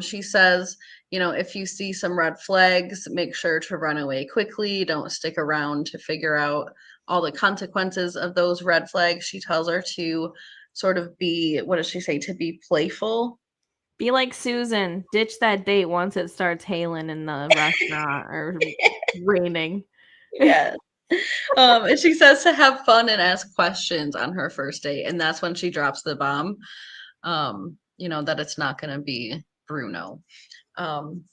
She says, if you see some red flags, make sure to run away quickly. Don't stick around to figure out all the consequences of those red flags. She tells her to sort of be, what does she say? To be playful. Be like Susan. Ditch that date once it starts hailing in the restaurant or raining. Yes. And she says to have fun and ask questions on her first date. And that's when she drops the bomb, that it's not going to be Bruno. Um,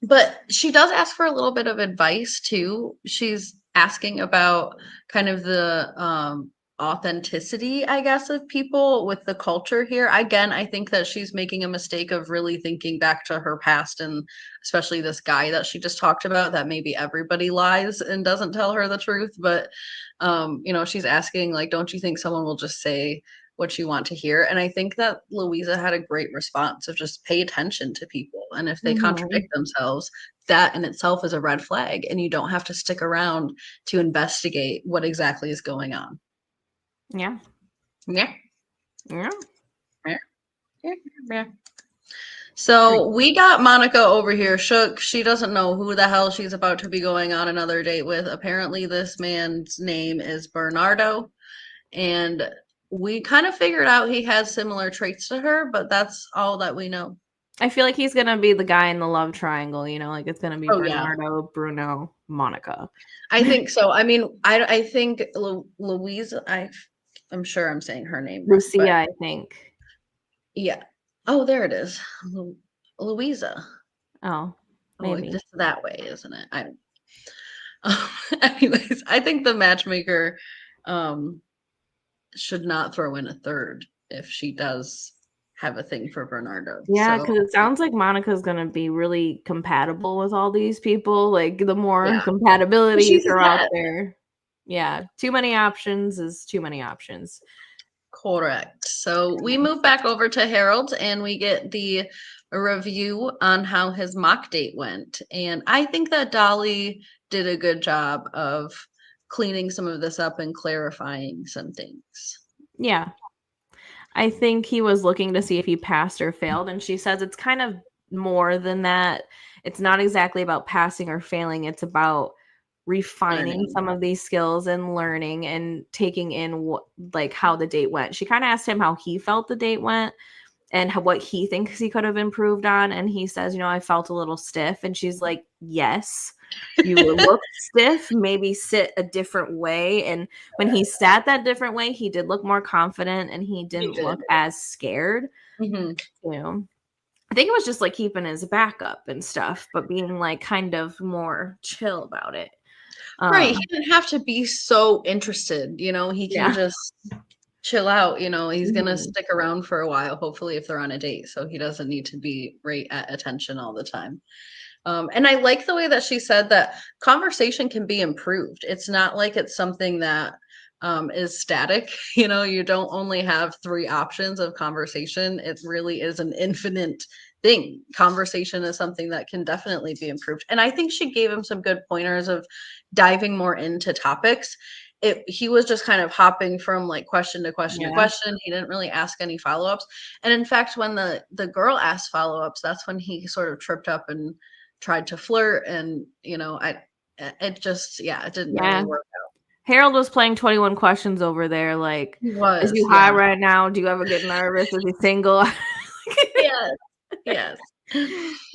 But she does ask for a little bit of advice too. She's asking about kind of the authenticity, I guess, of people with the culture here. Again, I think that she's making a mistake of really thinking back to her past, and especially this guy that she just talked about, that maybe everybody lies and doesn't tell her the truth. But she's asking, like, don't you think someone will just say what you want to hear? And I think that Louisa had a great response of just pay attention to people. And if they Mhm. contradict themselves, that in itself is a red flag. And you don't have to stick around to investigate what exactly is going on. Yeah. Yeah. Yeah. Yeah. Yeah. Yeah. So we got Monica over here shook. She doesn't know who the hell she's about to be going on another date with. Apparently, this man's name is Bernardo. And we kind of figured out he has similar traits to her, but that's all that we know. I feel like he's gonna be the guy in the love triangle, like it's gonna be Oh yeah, Bernardo, Bruno, Monica. I think so. I mean, I think Louise. I'm sure I'm saying her name wrong, Lucia, but I think. yeah. Oh, there it is, Louisa. Oh, Oh, maybe. this that way, isn't it? I don't. Anyways, I think the matchmaker um, should not throw in a third if she does have a thing for Bernardo. Yeah, So because it sounds like Monica's gonna be really compatible with all these people. Like the more yeah, compatibility you she's throw out ahead. there. Yeah, too many options is too many options. Correct. So we move back over to Harold and we get the review on how his mock date went. And I think that Dolly did a good job of cleaning some of this up and clarifying some things. Yeah. I think he was looking to see if he passed or failed, and she says it's kind of more than that. It's not exactly about passing or failing, it's about refining Learning. some of these skills and learning and taking in what like how the date went. She kind of asked him how he felt the date went and what he thinks he could have improved on, and he says, I felt a little stiff, and she's like, yes, you look stiff, maybe sit a different way. And when he sat that different way, he did look more confident and he He didn't look did. as scared. Hmm. you know I think it was just like keeping his back up and stuff, but being like kind of more chill about it. Right. He um didn't have to be so interested, he can yeah. just chill out, he's gonna Mhm. stick around for a while, hopefully if they're on a date. So he doesn't need to be right at attention all the time. And I like the way that she said that conversation can be improved. It's not like it's something that is static. You don't only have three options of conversation. It really is an infinite thing. Conversation is something that can definitely be improved. And I think she gave him some good pointers of diving more into topics. He was just kind of hopping from like question to question to Yeah. question. He didn't really ask any follow-ups. And in fact, when the girl asked follow-ups, that's when he sort of tripped up and tried to flirt. And it just, yeah, it didn't really Yeah. work. Harold was playing 21 questions over there. Like, He is was, he high yeah. right now? Do you ever get nervous? Is he single? Yes, yes.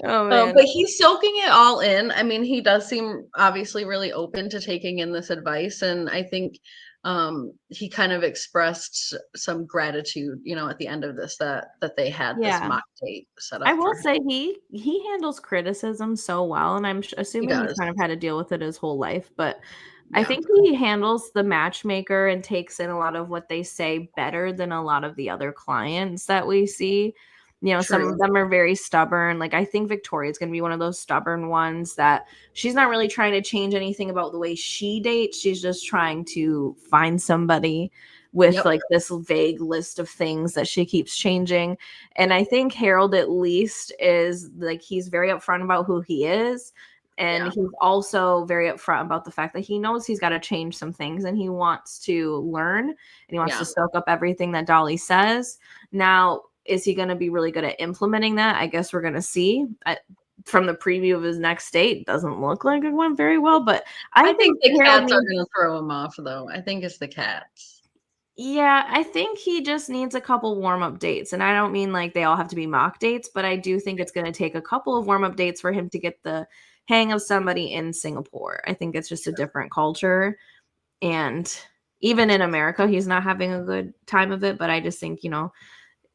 Oh man. But he's soaking it all in. I mean, he does seem obviously really open to taking in this advice, and I think he kind of expressed some gratitude, at the end of this, that they had this Yeah. mock date set I up will for him. say he handles criticism so well, and I'm He assuming he's does. kind of had to deal with it his whole life. But I Yeah. think he handles the matchmaker and takes in a lot of what they say better than a lot of the other clients that we see. Some of True. them are very stubborn. Like, I think Victoria's going to be one of those stubborn ones that she's not really trying to change anything about the way she dates. She's just trying to find somebody with Yep. like this vague list of things that she keeps changing. And I think Harold at least is like, he's very upfront about who he is. And Yeah. he's also very upfront about the fact that he knows he's got to change some things and he wants to learn and he wants to Yeah. soak up everything that Dolly says. Now, is he going to be really good at implementing that? I guess we're going to see. From the preview of his next date, doesn't look like it went very well, but I I think think the Harold cats are needs. gonna throw him off, though. I think it's the cats. Yeah, I think he just needs a couple warm up dates. And I don't mean like they all have to be mock dates, but I do think it's going to take a couple of warm up dates for him to get the hang of somebody in Singapore. I think it's just a different culture. And even in America, he's not having a good time of it. But I just think,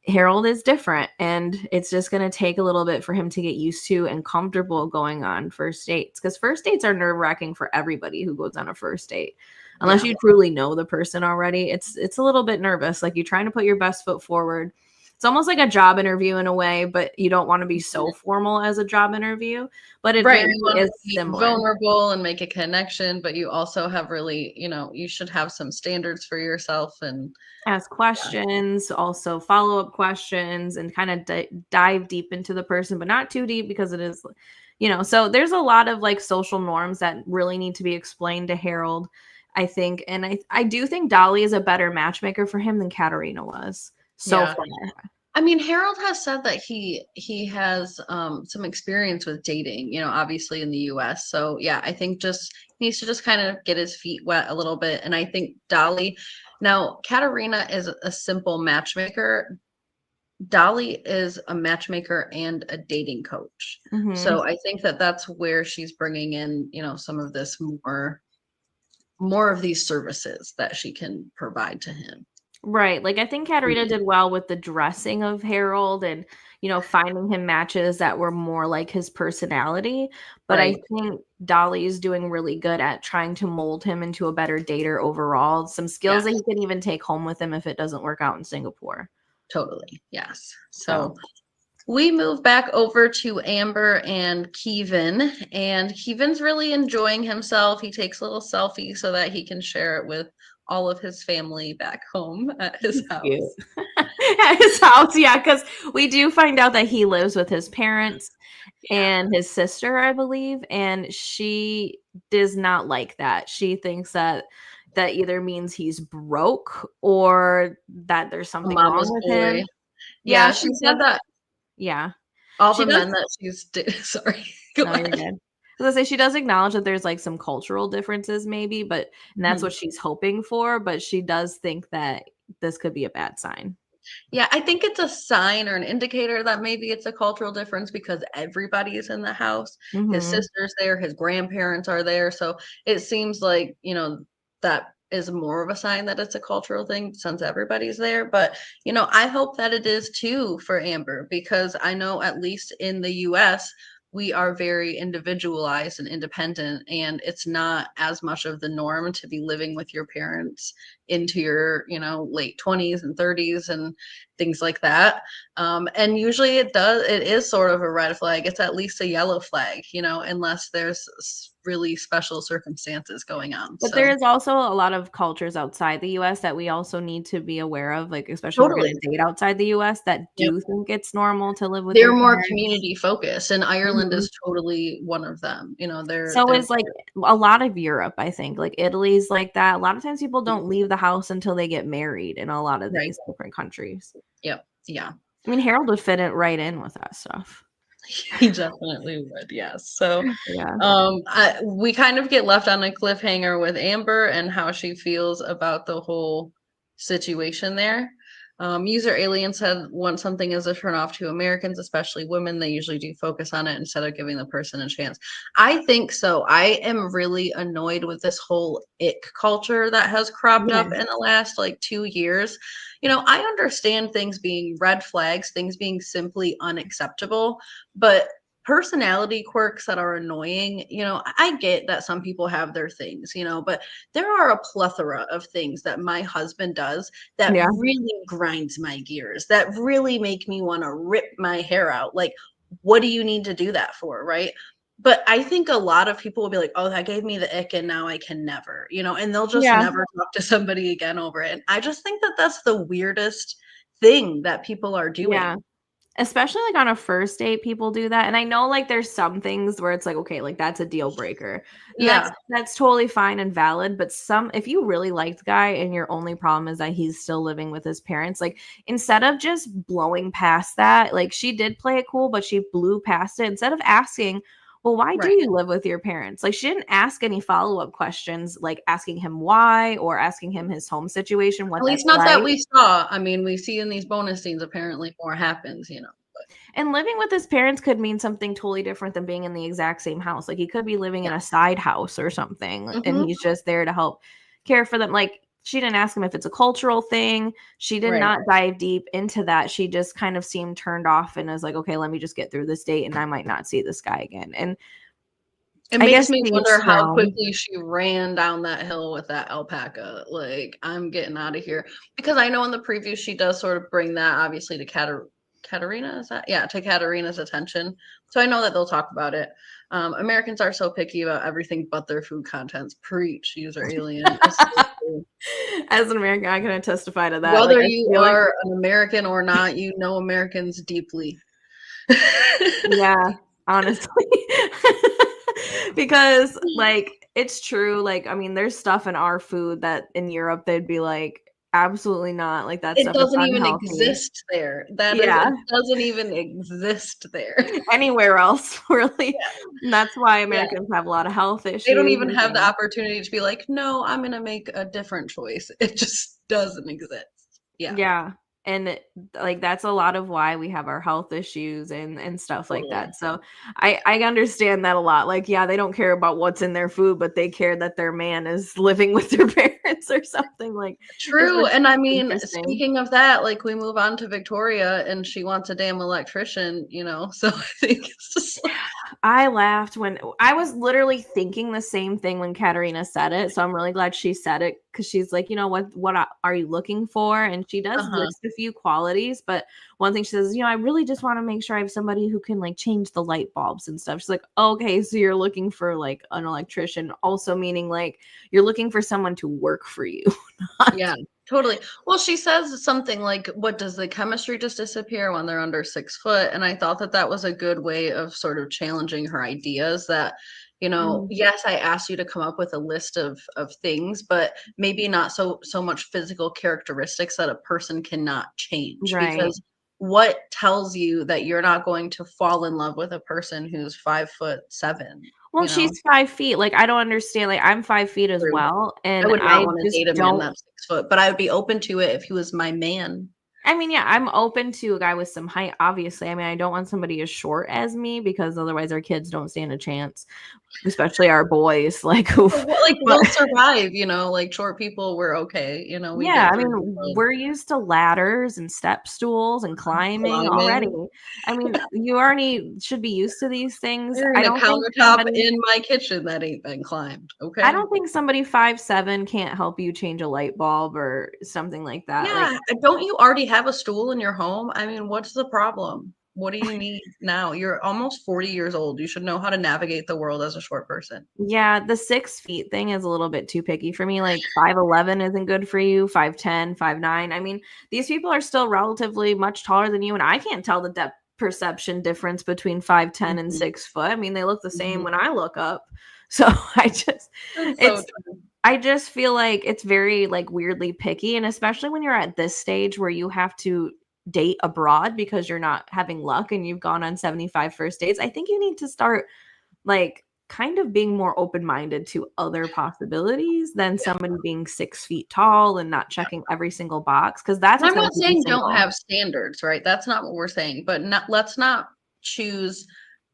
Harold is different. And it's just going to take a little bit for him to get used to and comfortable going on first dates. Because first dates are nerve wracking for everybody who goes on a first date. Unless Yeah. you truly know the person already, it's a little bit nervous. Like, you're trying to put your best foot forward. It's almost like a job interview in a way, but you don't want to be so formal as a job interview. But it Right. very You want is to be similar. vulnerable and make a connection, but you also have really, you should have some standards for yourself. And Ask questions, also follow up questions, and kind of dive deep into the person, but not too deep because it is, so there's a lot of like social norms that really need to be explained to Harold, I think. And I do think Dolly is a better matchmaker for him than Katerina was so yeah. far. I mean, Harold has said that he has some experience with dating, obviously in the US. So yeah, I think just he needs to just kind of get his feet wet a little bit. And I think Dolly, now Katerina is a simple matchmaker. Dolly is a matchmaker and a dating coach. Hmm. So I think that that's where she's bringing in, some of this more of these services that she can provide to him. Right. Like, I think Katerina did well with the dressing of Harold and, finding him matches that were more like his personality. But I Right. think Dolly is doing really good at trying to mold him into a better dater overall. Some skills that Yes, he can even take home with him if it doesn't work out in Singapore. totally. Yes. So, So we move back over to Amber and Kevin, and Kevin's really enjoying himself. He takes a little selfie so that he can share it with all of his family back home at his cute. house. At his house, yeah, because we do find out that he lives with his parents Yeah. and his sister, I believe, and she does not like that. She thinks that either means he's broke or that there's A something wrong mama's with boy. him. Yeah, Yeah, she she does. said that Yeah, all she the does. men that sorry, go No, you're ahead. good. I was gonna say she does acknowledge that there's like some cultural differences, maybe, and that's Mhm. what she's hoping for. But she does think that this could be a bad sign. Yeah, I think it's a sign or an indicator that maybe it's a cultural difference because everybody is in the house. His Hmm. sister's there, his grandparents are there. So it seems like, that is more of a sign that it's a cultural thing since everybody's there. But, I hope that it is too for Amber because I know at least in the US, we are very individualized and independent, and it's not as much of the norm to be living with your parents into your, late 20s and 30s and things like that. And usually it is sort of a red flag. It's at least a yellow flag, unless there's really special circumstances going on. But there So is also a lot of cultures outside the US that we also need to be aware of, like, especially if we're totally. gonna date outside the US that Yep. do think it's normal to live with They're your more parents. community focused, and Ireland Mhm. is totally one of them. So They're is, like, a lot of Europe, I think, like, Italy's like that. A lot of times people don't leave the house until they get married in a lot of right. these different countries. Yep. Yeah. I mean, Harold would fit it right in with that stuff. He definitely would. Yes. So Yeah. we kind of get left on a cliffhanger with Amber and how she feels about the whole situation there. User Alien said once something is a turnoff to Americans, especially women, they usually do focus on it instead of giving the person a chance. I think so. I am really annoyed with this whole ick culture that has cropped Yeah. up in the last like 2 years. I understand things being red flags, things being simply unacceptable, but personality quirks that are annoying, I get that some people have their things, but there are a plethora of things that my husband does that Yeah. really grinds my gears, that really make me want to rip my hair out. Like, what do you need to do that for, right? But I think a lot of people will be like, "Oh, that gave me the ick and now I can never," and they'll just Yeah. never talk to somebody again over it. And I just think that that's the weirdest thing that people are Yeah. doing. Especially, like, on a first date, people do that, and I know, like, there's some things where it's like, okay, like, that's a deal breaker, and Yeah, that's totally fine and valid, but some if you really like the guy and your only problem is that he's still living with his parents, like, instead of just blowing past that, like, she did play it cool, but she blew past it, instead of asking, "Well, why do right. you live with your parents?" Like, she didn't ask any follow-up questions, like, asking him why or asking him his home situation, At what least that's not that like. we saw. I mean, we see in these bonus scenes apparently more happens. And living with his parents could mean something totally different than being in the exact same house. Like, he could be living in Yeah. a side house or something, and Mhm. he's just there to help care for them. Like, she didn't ask him if it's a cultural thing. She did Right. not dive deep into that. She just kind of seemed turned off and was like, "Okay, let me just get through this date, and I might not see this guy again." And It I guess makes me to each wonder their how own. quickly she ran down that hill with that alpaca. Like, I'm getting out of here. Because I know in the preview she does sort of bring that obviously to Katerina, is that? Yeah, to Katerina's attention. So I know that they'll talk about it. Americans are so picky about everything but their food contents. Preach, user alien. It's so true. As an American, I can testify to that. Like, Whether I you feel like are an American or not, you know Americans deeply. yeah, honestly. Because, like, it's true, like, I mean, there's stuff in our food that in Europe, they'd be like, "Absolutely not, like, that It stuff is doesn't even unhealthy." exist there. That is, Yeah, it doesn't even exist there. anywhere else, really. Yeah, And that's why yeah. Americans have a lot of health They don't issues even and have the things. opportunity to be like, "No, I'm gonna make a different choice." It just doesn't exist. Yeah, Yeah, and, like, that's a lot of why we have our health issues and stuff like totally. that, so I understand that a lot, like, yeah, they don't care about what's in their food, but they care that their man is living with their parents or something, like, it's True, just and I mean, interesting. speaking of that, like, we move on to Victoria, and she wants a damn electrician, so I think it's just like I laughed when I was literally thinking the same thing when Katerina said it, so I'm really glad she said it because she's like, "You know, what are you looking for?" And she does uh-huh. list a few qualities, but one thing she says, "I really just wanna make sure I have somebody who can, like, change the light bulbs and stuff." She's like, "Okay, so you're looking for, like, an electrician," also meaning, like, you're looking for someone to work for you, not. Yeah, totally. Well, she says something like, "What, does the chemistry just disappear when they're under 6 foot?" And I thought that that was a good way of sort of challenging her ideas that, Mm, yes, I asked you to come up with a list of things, but maybe not so much physical characteristics that a person cannot change. right. Because what tells you that you're not going to fall in love with a person who's 5'7"? Well, she's 5 feet, like, I don't understand, like, I'm 5 feet as True. well, I and would not I want to just date a man don't. that's 6 foot, but I would be open to it if he was my man. I mean, yeah, I'm open to a guy with some height, obviously. I mean, I don't want somebody as short as me because otherwise our kids don't stand a chance, especially our boys, like, But oof. we'll like, But we'll survive, like, short people, we're okay, we yeah, get I through the mean, world. we're used to ladders and step stools and climbing already. Climbing, I mean, you already should be used to these things. there I ain't a don't think countertop somebody in my kitchen that ain't been climbed, I okay? don't think somebody 5'7" can't help you change a light bulb or something like that. Like, Yeah, don't you already have a stool in your home? I mean, what's the problem? What do you need now? You're almost 40 years old, you should know how to navigate the world as a short person. yeah, the 6 feet thing is a little bit too picky for me, like, 5'11" isn't good for you, 5'10", 5'9". I mean, these people are still relatively much taller than you, and I can't tell the depth perception difference between 5'10" and Mhm, 6 foot. I mean, they look the same mhm. when I look up. So, I just That's so it's true. I just feel like it's very, like, weirdly picky, and especially when you're at this stage where you have to date abroad because you're not having luck and you've gone on 75 first dates, I think you need to start, like, kind of being more open-minded to other possibilities than Yeah. somebody being 6 feet tall and not checking every single box, because that's And what's I'm gonna not keep you saying don't single. have standards, right? That's not what we're saying, but let's not choose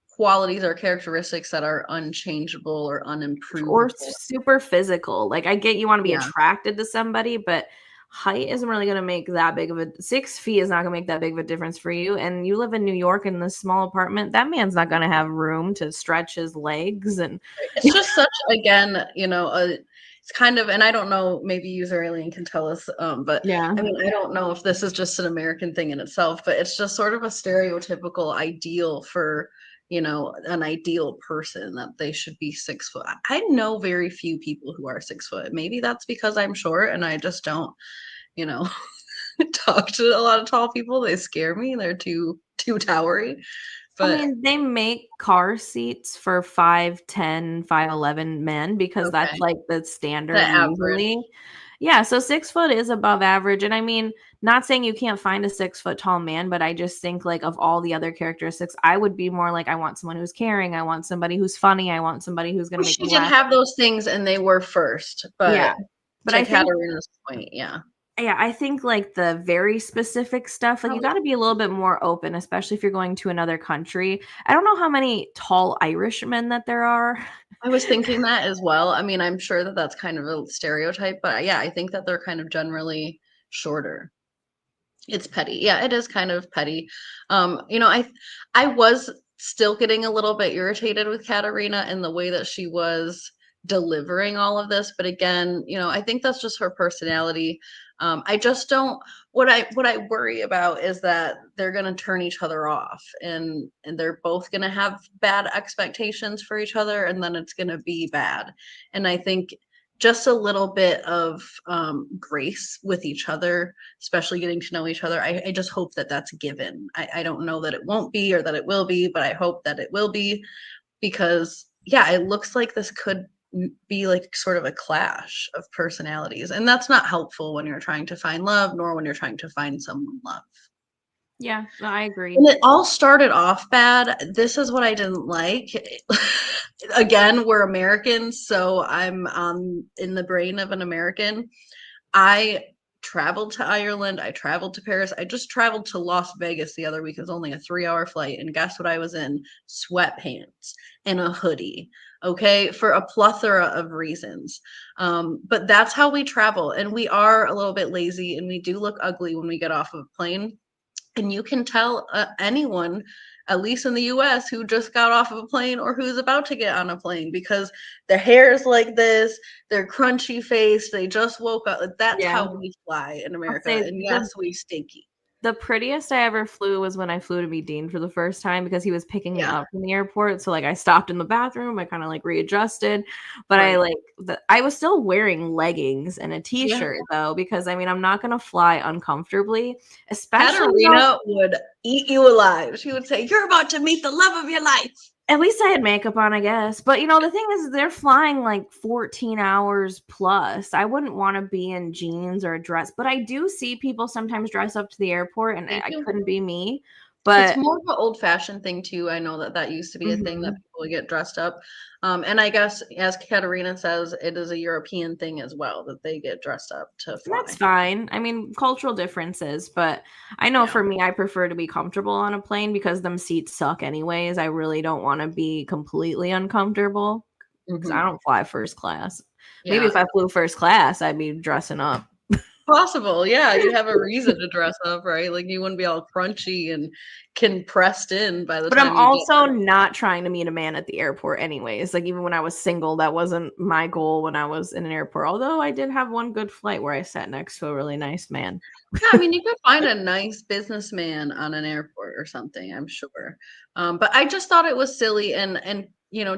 qualities or characteristics that are unchangeable or Or unimprovable. super physical, like, I get you wanna be Yeah. attracted to somebody, but height isn't really going to make that big of a 6 feet is not going to make that big of a difference for you. And you live in New York in this small apartment, that man's not going to have room to stretch his legs. And It's just such, again, it's kind of, and I don't know, maybe user alien can tell us, but yeah, I mean, I don't know if this is just an American thing in itself, but it's just sort of a stereotypical ideal for, an ideal person that they should be 6 foot. I know very few people who are 6 foot. Maybe that's because I'm short and I just don't, you know, talk to a lot of tall people. They scare me. They're too towery. I But mean, they make car seats for 5'10", 5'11" men because that's okay, like the the standard average. usually. Yeah, so 6 foot is above average. And I mean, not saying you can't find a 6 foot tall man, but I just think like of all the other characteristics, I would be more like I want someone who's caring, I want somebody who's funny, I want somebody who's gonna make She me did laugh. have those things and they were first, Yeah. but But to I think Katerina's point, yeah. yeah, I think like the very specific stuff, like you Probably got to be a little bit more open, especially if you're going to another country. I don't know how many tall Irishmen that there are. I was thinking that as well. I mean, I'm sure that that's kind of a stereotype, but yeah, I think that they're kind of generally shorter. It's petty. Yeah, it is kind of petty. I was still getting a little bit irritated with Katerina and the way that she was delivering all of this, but again, I think that's just her personality. I just don't what I worry about is that they're going to turn each other off and they're both going to have bad expectations for each other and then it's going to be bad. And I think just a little bit of grace with each other, especially getting to know each other. I just hope that that's given. I don't know that it won't be or that it will be, but I hope that it will be because, yeah, it looks like this could be like sort of a clash of personalities. And that's not helpful when you're trying to find love, nor when you're trying to find someone love. Yeah, no, I agree. And it all started off bad. This is what I didn't like. Again, we're Americans, so I'm in the brain of an American. I traveled to Ireland. I traveled to Paris. I just traveled to Las Vegas the other week. It was only a 3-hour flight. And guess what I was in? Sweatpants and a hoodie. Okay. For a plethora of reasons. But that's how we travel. And we are a little bit lazy and we do look ugly when we get off of a plane. And you can tell anyone, at least in the US, who just got off of a plane or who's about to get on a plane because their hair is like this, they're crunchy faced, they just woke up. That's Yeah. how we fly in I'll America. say And yes, we stinky. the prettiest I ever flew was when I flew to meet Dean for the first time because he was picking me Yeah, up from the airport. So like I stopped in the bathroom, I kind of like readjusted, but right. I was still wearing leggings and a Yeah. t-shirt though because I mean I'm not gonna fly uncomfortably, especially though. Katerina would eat you alive. She would say, "You're about to meet the love of your life." At least I had makeup on, I guess. But the thing is, they're flying like 14 hours plus. I wouldn't want to be in jeans or a dress, but I do see people sometimes dress up to the airport, and They I do. couldn't be me. It's But more of an old-fashioned thing too. I know that that used to be a thing that mhm. people would get dressed up. And I guess, as Katerina says, it is a European thing as well that they get dressed up to And that's fly. fine. I mean, cultural differences, but I know Yeah. for me, I prefer to be comfortable on a plane because them seats suck anyways. I really don't want to be completely uncomfortable because I Hmm. don't fly first class. Maybe Yeah. if I flew first class, I'd be dressing up. Possible. Yeah. You'd have a reason to dress up, right? Like you wouldn't be all crunchy and compressed in by the But I'm time you get also there. not trying to meet a man at the airport anyways. Like even when I was single, that wasn't my goal when I was in an airport. Although I did have one good flight where I sat next to a really nice man. Yeah, I mean, you could find a nice businessman on an airport or something, I'm sure. But I just thought it was silly and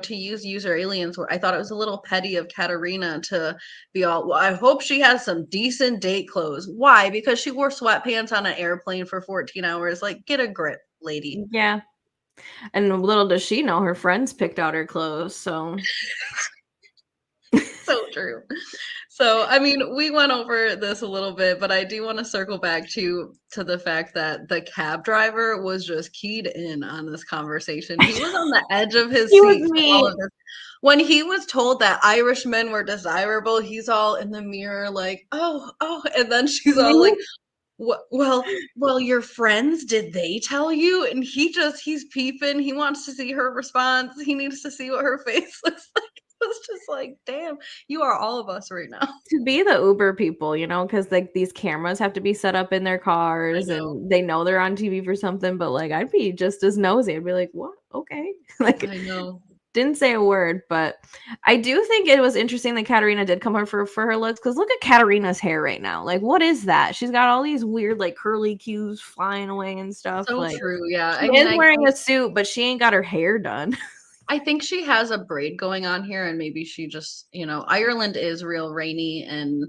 to use user aliens, where I thought it was a little petty of Katerina to be all, well, I hope she has some decent date clothes. Why? Because she wore sweatpants on an airplane for 14 hours. Like, get a grip, lady. Yeah. And little does she know her friends picked out her clothes. So So true. So, I mean, we went over this a little bit, but I do want to circle back to the fact that the cab driver was just keyed in on this conversation. He was on the edge of his he was seat for all me. of this. When he was told that Irishmen were desirable, he's all in the mirror like, "Oh, oh," and then she's all like, Me? well, your friends, did they tell you?" And he's peeping. He wants to see her response. He needs to see what her face looks like. was just like, damn, you are all of us right now. To be the Uber people, because like these cameras have to be set up in their I cars know. and they know they're on TV for something, but like I'd be just as nosy. I'd be like, what? Okay. Like I know. didn't say a word, but I do think it was interesting that Katerina did come up for her looks because look at Katerina's hair right now. Like, what is that? She's got all these weird like curly cues flying away and stuff. So Like true. Yeah. she I mean, is wearing a suit, but she ain't got her hair done. I think she has a braid going on here, and maybe she just, Ireland is real rainy and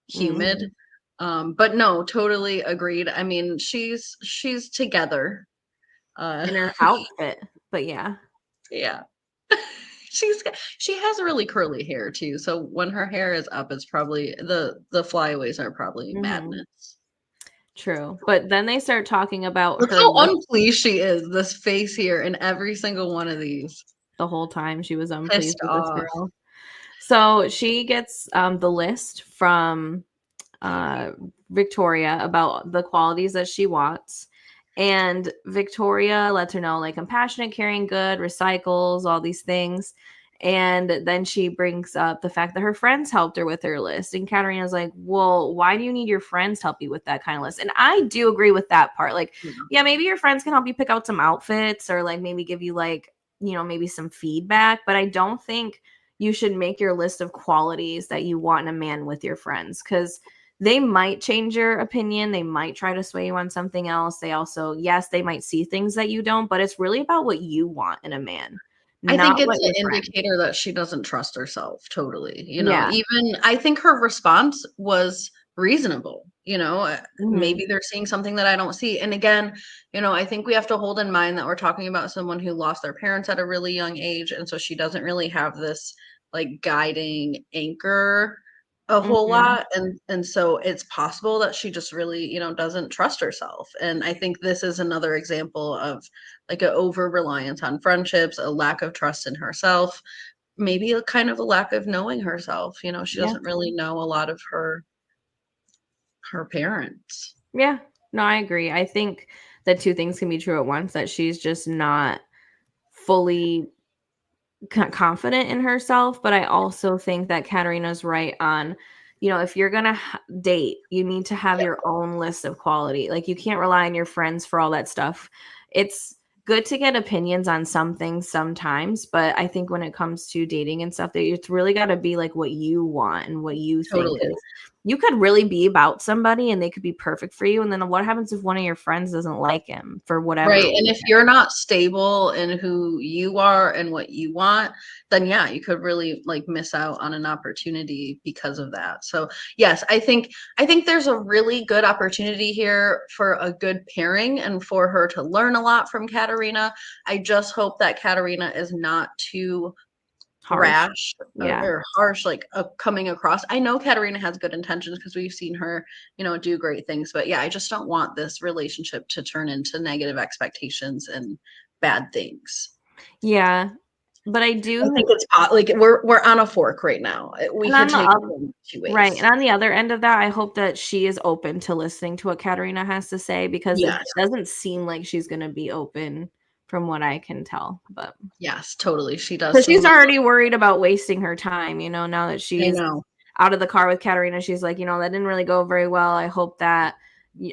humid. Mhm. But no, totally agreed. I mean, she's together. Uh In her outfit. But yeah. yeah. She has really curly hair too. So when her hair is up, it's probably the flyaways are probably Mhm. madness. True. But then they start talking about Look her how list unpleased she is. This face here in every single one of these. the whole time she was unpleased Pissed with this off. girl. So she gets the list from uh, Victoria about the qualities that she wants. And Victoria lets her know, like, compassionate, caring, good, recycles, all these things. And then she brings up the fact that her friends helped her with her list. And Katerina's like, well, why do you need your friends to help you with that kind of list? And I do agree with that part. Like, Yeah. yeah, maybe your friends can help you pick out some outfits or like maybe give you like, maybe some feedback. But I don't think you should make your list of qualities that you want in a man with your friends because they might change your opinion. They might try to sway you on something else. They also, yes, they might see things that you don't, but it's really about what you want in a man, I think not it's what an your friend. indicator that she doesn't trust herself totally. Yeah. Even I think her response was reasonable. Hmm. Maybe they're seeing something that I don't see. And again, I think we have to hold in mind that we're talking about someone who lost their parents at a really young age. And so she doesn't really have this like guiding anchor a whole Hmm. lot. And so it's possible that she just really, doesn't trust herself. And I think this is another example of like an over reliance on friendships, a lack of trust in herself, maybe a kind of a lack of knowing herself. She Yeah. doesn't really know a lot of her parents. Yeah. No, I agree. I think that two things can be true at once that she's just not fully confident in herself, but I also think that Katerina's right on, if you're gonna date, you need to have Yeah, your own list of quality. Like you can't rely on your friends for all that stuff. It's good to get opinions on some things sometimes, but I think when it comes to dating and stuff, that it's really got to be like what you want and what you think. totally. 'Cause you could really be about somebody and they could be perfect for you, and then what happens if one of your friends doesn't like him for whatever Right, and reason? if you're not stable in who you are and what you want, then yeah, you could really like miss out on an opportunity because of that. So, yes, I think there's a really good opportunity here for a good pairing and for her to learn a lot from Katerina. I just hope that Katerina is not too Harsh. brash or, Yeah. or harsh like coming across. I know Katerina has good intentions because we've seen her do great things, but yeah, I just don't want this relationship to turn into negative expectations and bad things. Yeah, but I I think do. it's like we're on a fork right now. We And could on the take it oth in two right, ways. and on the other end of that, I hope that she is open to listening to what Katerina has to say because it Yes, doesn't seem like she's gonna be open from what I can tell, but yes, totally, she does because seem she's like already worried about wasting her time, now that I she's know. out of the car with Katerina, she's like, "That didn't really go very well. I hope that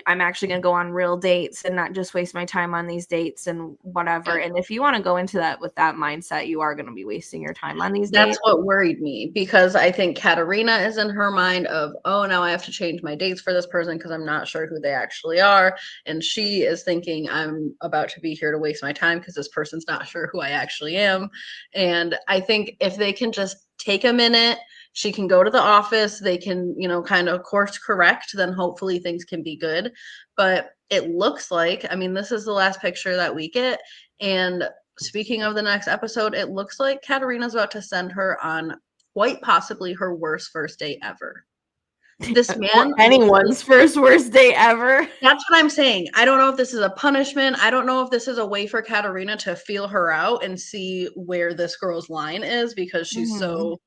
I'm actually gonna go on real dates and not just waste my time on these dates and whatever." Yep. And if you wanna go into that with that mindset, you are gonna be wasting your time on these That's dates. what worried me because I think Katerina is in her mind of, oh, now I have to change my dates for this person because I'm not sure who they actually are. And she is thinking, I'm about to be here to waste my time because this person's not sure who I actually am. And I think if they can just take a minute, she can go to the office, they can, kind of course correct, then hopefully things can be good. But it looks like, I mean, this is the last picture that we get. And speaking of the next episode, it looks like Katerina's about to send her on quite possibly her worst first date ever. This Or man looks like anyone's first worst date ever. that's what I'm saying. I don't know if this is a punishment. I don't know if this is a way for Katerina to feel her out and see where this girl's line is because she's Mhm. so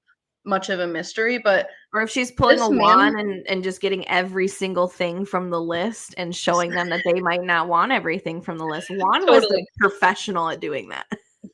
much of a mystery. But Or if she's pulling this a man, wand and just getting every single thing from the list and showing them that they might not want everything from the list. Juan was the totally. professional at doing that.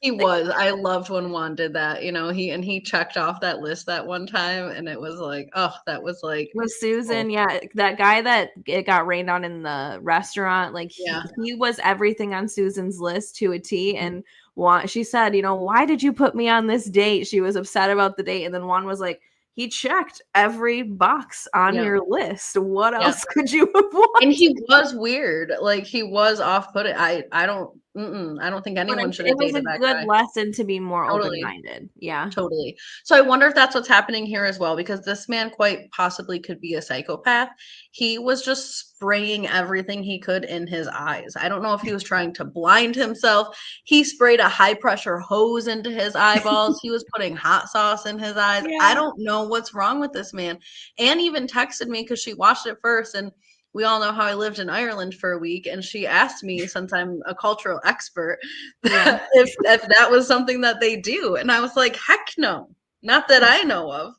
He was. I loved when Juan did that, he checked off that list that one time, and it was like, oh, that was like, With oh, Susan, yeah, that guy that it got rained on in the restaurant, like yeah. he was everything on Susan's list to a T. Mhm. And Juan, she said, why did you put me on this date? She was upset about the date, and then Juan was like, he checked every box on Yeah, your list. What yeah. else could you have And wanted? he was weird, like, he was off-putting. I don't think But anyone should it have was a dated that good guy. lesson to be more Totally. open-minded. Yeah. Totally. So I wonder if that's what's happening here as well, because this man quite possibly could be a psychopath. He was just spraying everything he could in his eyes. I don't know if he was trying to blind himself. He sprayed a high pressure hose into his eyeballs. He was putting hot sauce in his eyes. I Yeah. don't know what's wrong with this man. Anne even texted me because she watched it first, and we all know how I lived in Ireland for a week, and she asked me, since I'm a cultural expert, Yeah. if that was something that they do. And I was like, heck no, not that I know of.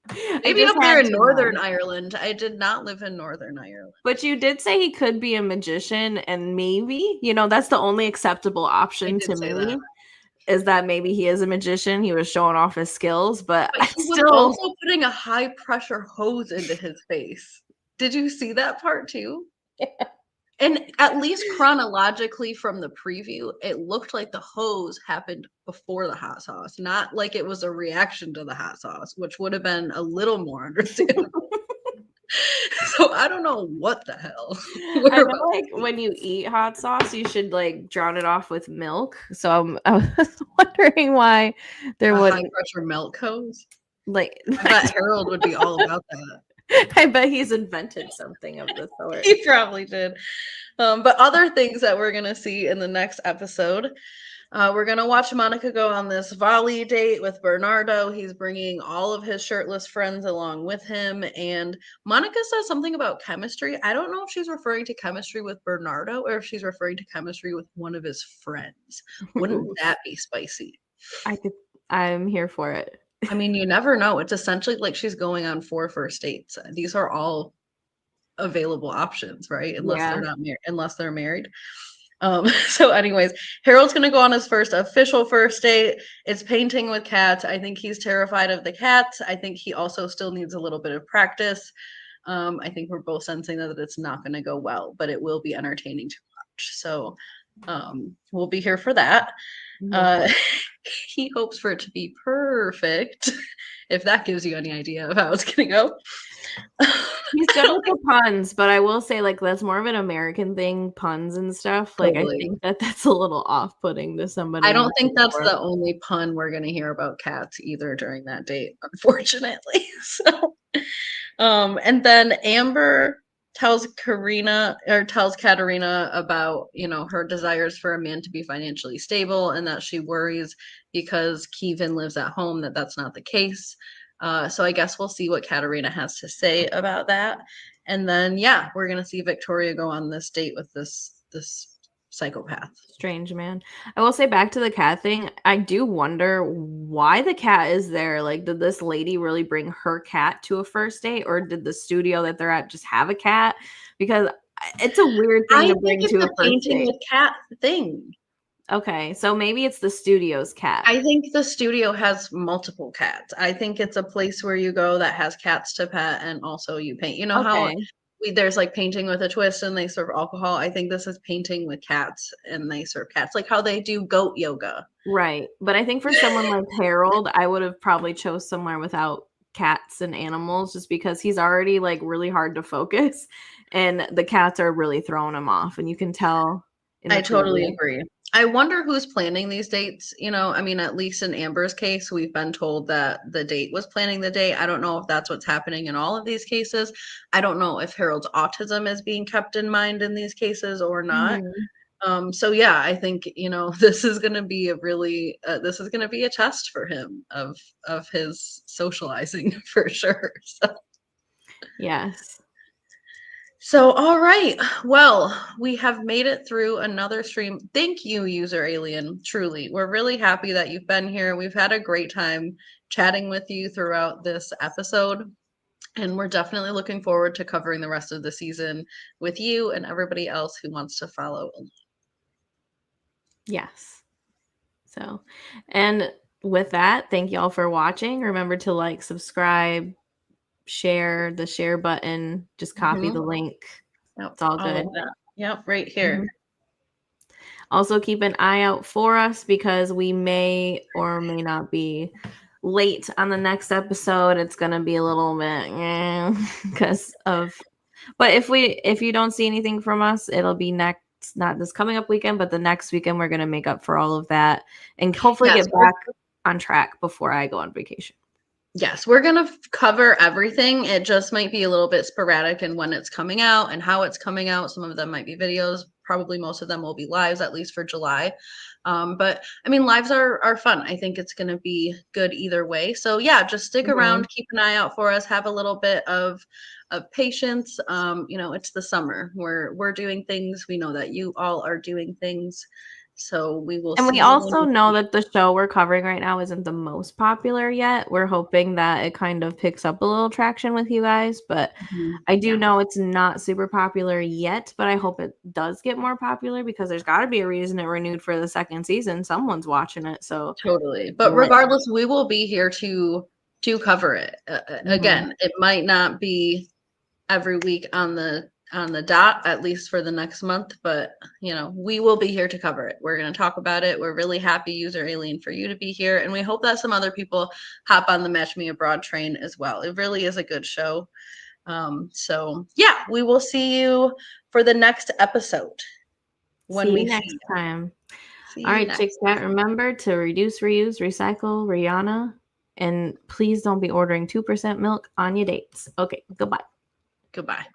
I Maybe just up there had in to Northern know. Ireland. I did not live in Northern Ireland. But you did say he could be a magician, and maybe, that's the only acceptable I option did to say that. me, is that maybe he is a magician. He was showing off his skills, but But I he was still also putting a high pressure hose into his face. Did you see that part too? And at least chronologically from the preview, it looked like the hose happened before the hot sauce, not like it was a reaction to the hot sauce, which would have been a little more understandable. So I don't know what the hell I we're feel about to like see. when you eat hot sauce, you should like drown it off with milk. So I was wondering why there A high wouldn't pressure milk hose. like I bet Harold would be all about that. I bet he's invented something of the sort. He probably did. But other things that we're gonna see in the next episode, we're gonna watch Monica go on this volley date with Bernardo. He's bringing all of his shirtless friends along with him, and Monica says something about chemistry. I don't know if she's referring to chemistry with Bernardo or if she's referring to chemistry with one of his friends. Wouldn't Oof. that be spicy? I could I'm here for it. I mean, you never know. It's essentially like she's going on 4 first dates. These are all available options, right? Yeah. Unless they're married. So anyways, Harold's gonna go on his first official first date. It's painting with cats. I think he's terrified of the cats. I think he also still needs a little bit of practice. I think we're both sensing that it's not gonna go well, but it will be entertaining to watch. So we'll be here for that. I'm here for Uh, it. he hopes for it to be perfect, if that gives you any idea of how it's gonna go. He's good with the puns, but I will say, like, that's more of an American thing, puns and stuff. Like, I Totally. think that that's a little off-putting to I somebody don't else think that's before. the only pun we're gonna hear about cats either during that date, unfortunately. So, and then Amber tells Katerina about, her desires for a man to be financially stable, and that she worries because Kevin lives at home that that's not the case. So I guess we'll see what Katerina has to say about that. And then, yeah, we're gonna see Victoria go on this date with this psychopath. Strange man. I will say, back to the cat thing, I do wonder why the cat is there. Like, did this lady really bring her cat to a first date, or did the studio that they're at just have a cat? Because it's a weird thing I to think bring it's to a a first painting date. with cat thing. Okay, so maybe it's the studio's cat. I think the studio has multiple cats. I think it's a place where you go that has cats to pet and also you paint. You know how Okay. there's like painting with a twist and they serve alcohol? I think this is painting with cats and they serve cats, like how they do goat yoga. Right, but I think for someone like Harold, I would have probably chose somewhere without cats and animals, just because he's already, like, really hard to focus, and the cats are really throwing him off, and you can tell in the I totally preview. agree. I wonder who's planning these dates. I mean, at least in Amber's case, we've been told that the date was planning the date. I don't know if that's what's happening in all of these cases. I don't know if Harold's autism is being kept in mind in these cases or not. Mhm. So yeah, I think, this is going to be this is going to be a test for him of his socializing for sure. Yes. So, all right. Well, we have made it through another stream. Thank you, user alien. Truly, we're really happy that you've been here. We've had a great time chatting with you throughout this episode. And we're definitely looking forward to covering the rest of the season with you and everybody else who wants to follow. Yes. So, and with that, thank y'all for watching. Remember to like, subscribe, share the share button, just copy the link. Yep, It's all all good. of that. Yep, right here. Also, keep an eye out for us because we may or may not be late on the next episode. It's gonna be a little bit because of, but if you don't see anything from us, it'll be next, not this coming up weekend, but the next weekend. We're gonna make up for all of that and hopefully Yes, get back on track before I go on vacation. yes, we're gonna cover everything. It just might be a little bit sporadic in when it's coming out and how it's coming out. Some of them might be videos. Probably most of them will be lives, at least for July. But I mean, lives are fun. I think it's gonna be good either way. So yeah, just stick around, keep an eye out for us. Have a little bit of patience. You know, it's the summer. We're doing things. We know that you all are doing things. So we will And see we you also when know that the show we're covering right now isn't the most popular yet. We're hoping that it kind of picks up a little traction with you guys, but I do know it's not super popular yet, but I hope it does get more popular because there's got to be a reason it renewed for the second season. Someone's watching it, so totally. But regardless, we will be here to cover it. Again, it might not be every week on the dot, at least for the next month, but you know, we will be here to cover it. We're going to talk about it. We're really happy, User Alien, for you to be here, and we hope that some other people hop on the Match Me Abroad train as well. It really is a good show. So yeah, we will see you for the next episode when see we you next time. All right, Chick Chat, remember to reduce, reuse, recycle, Rihanna, and please don't be ordering 2% milk on your dates. Okay, goodbye. Goodbye.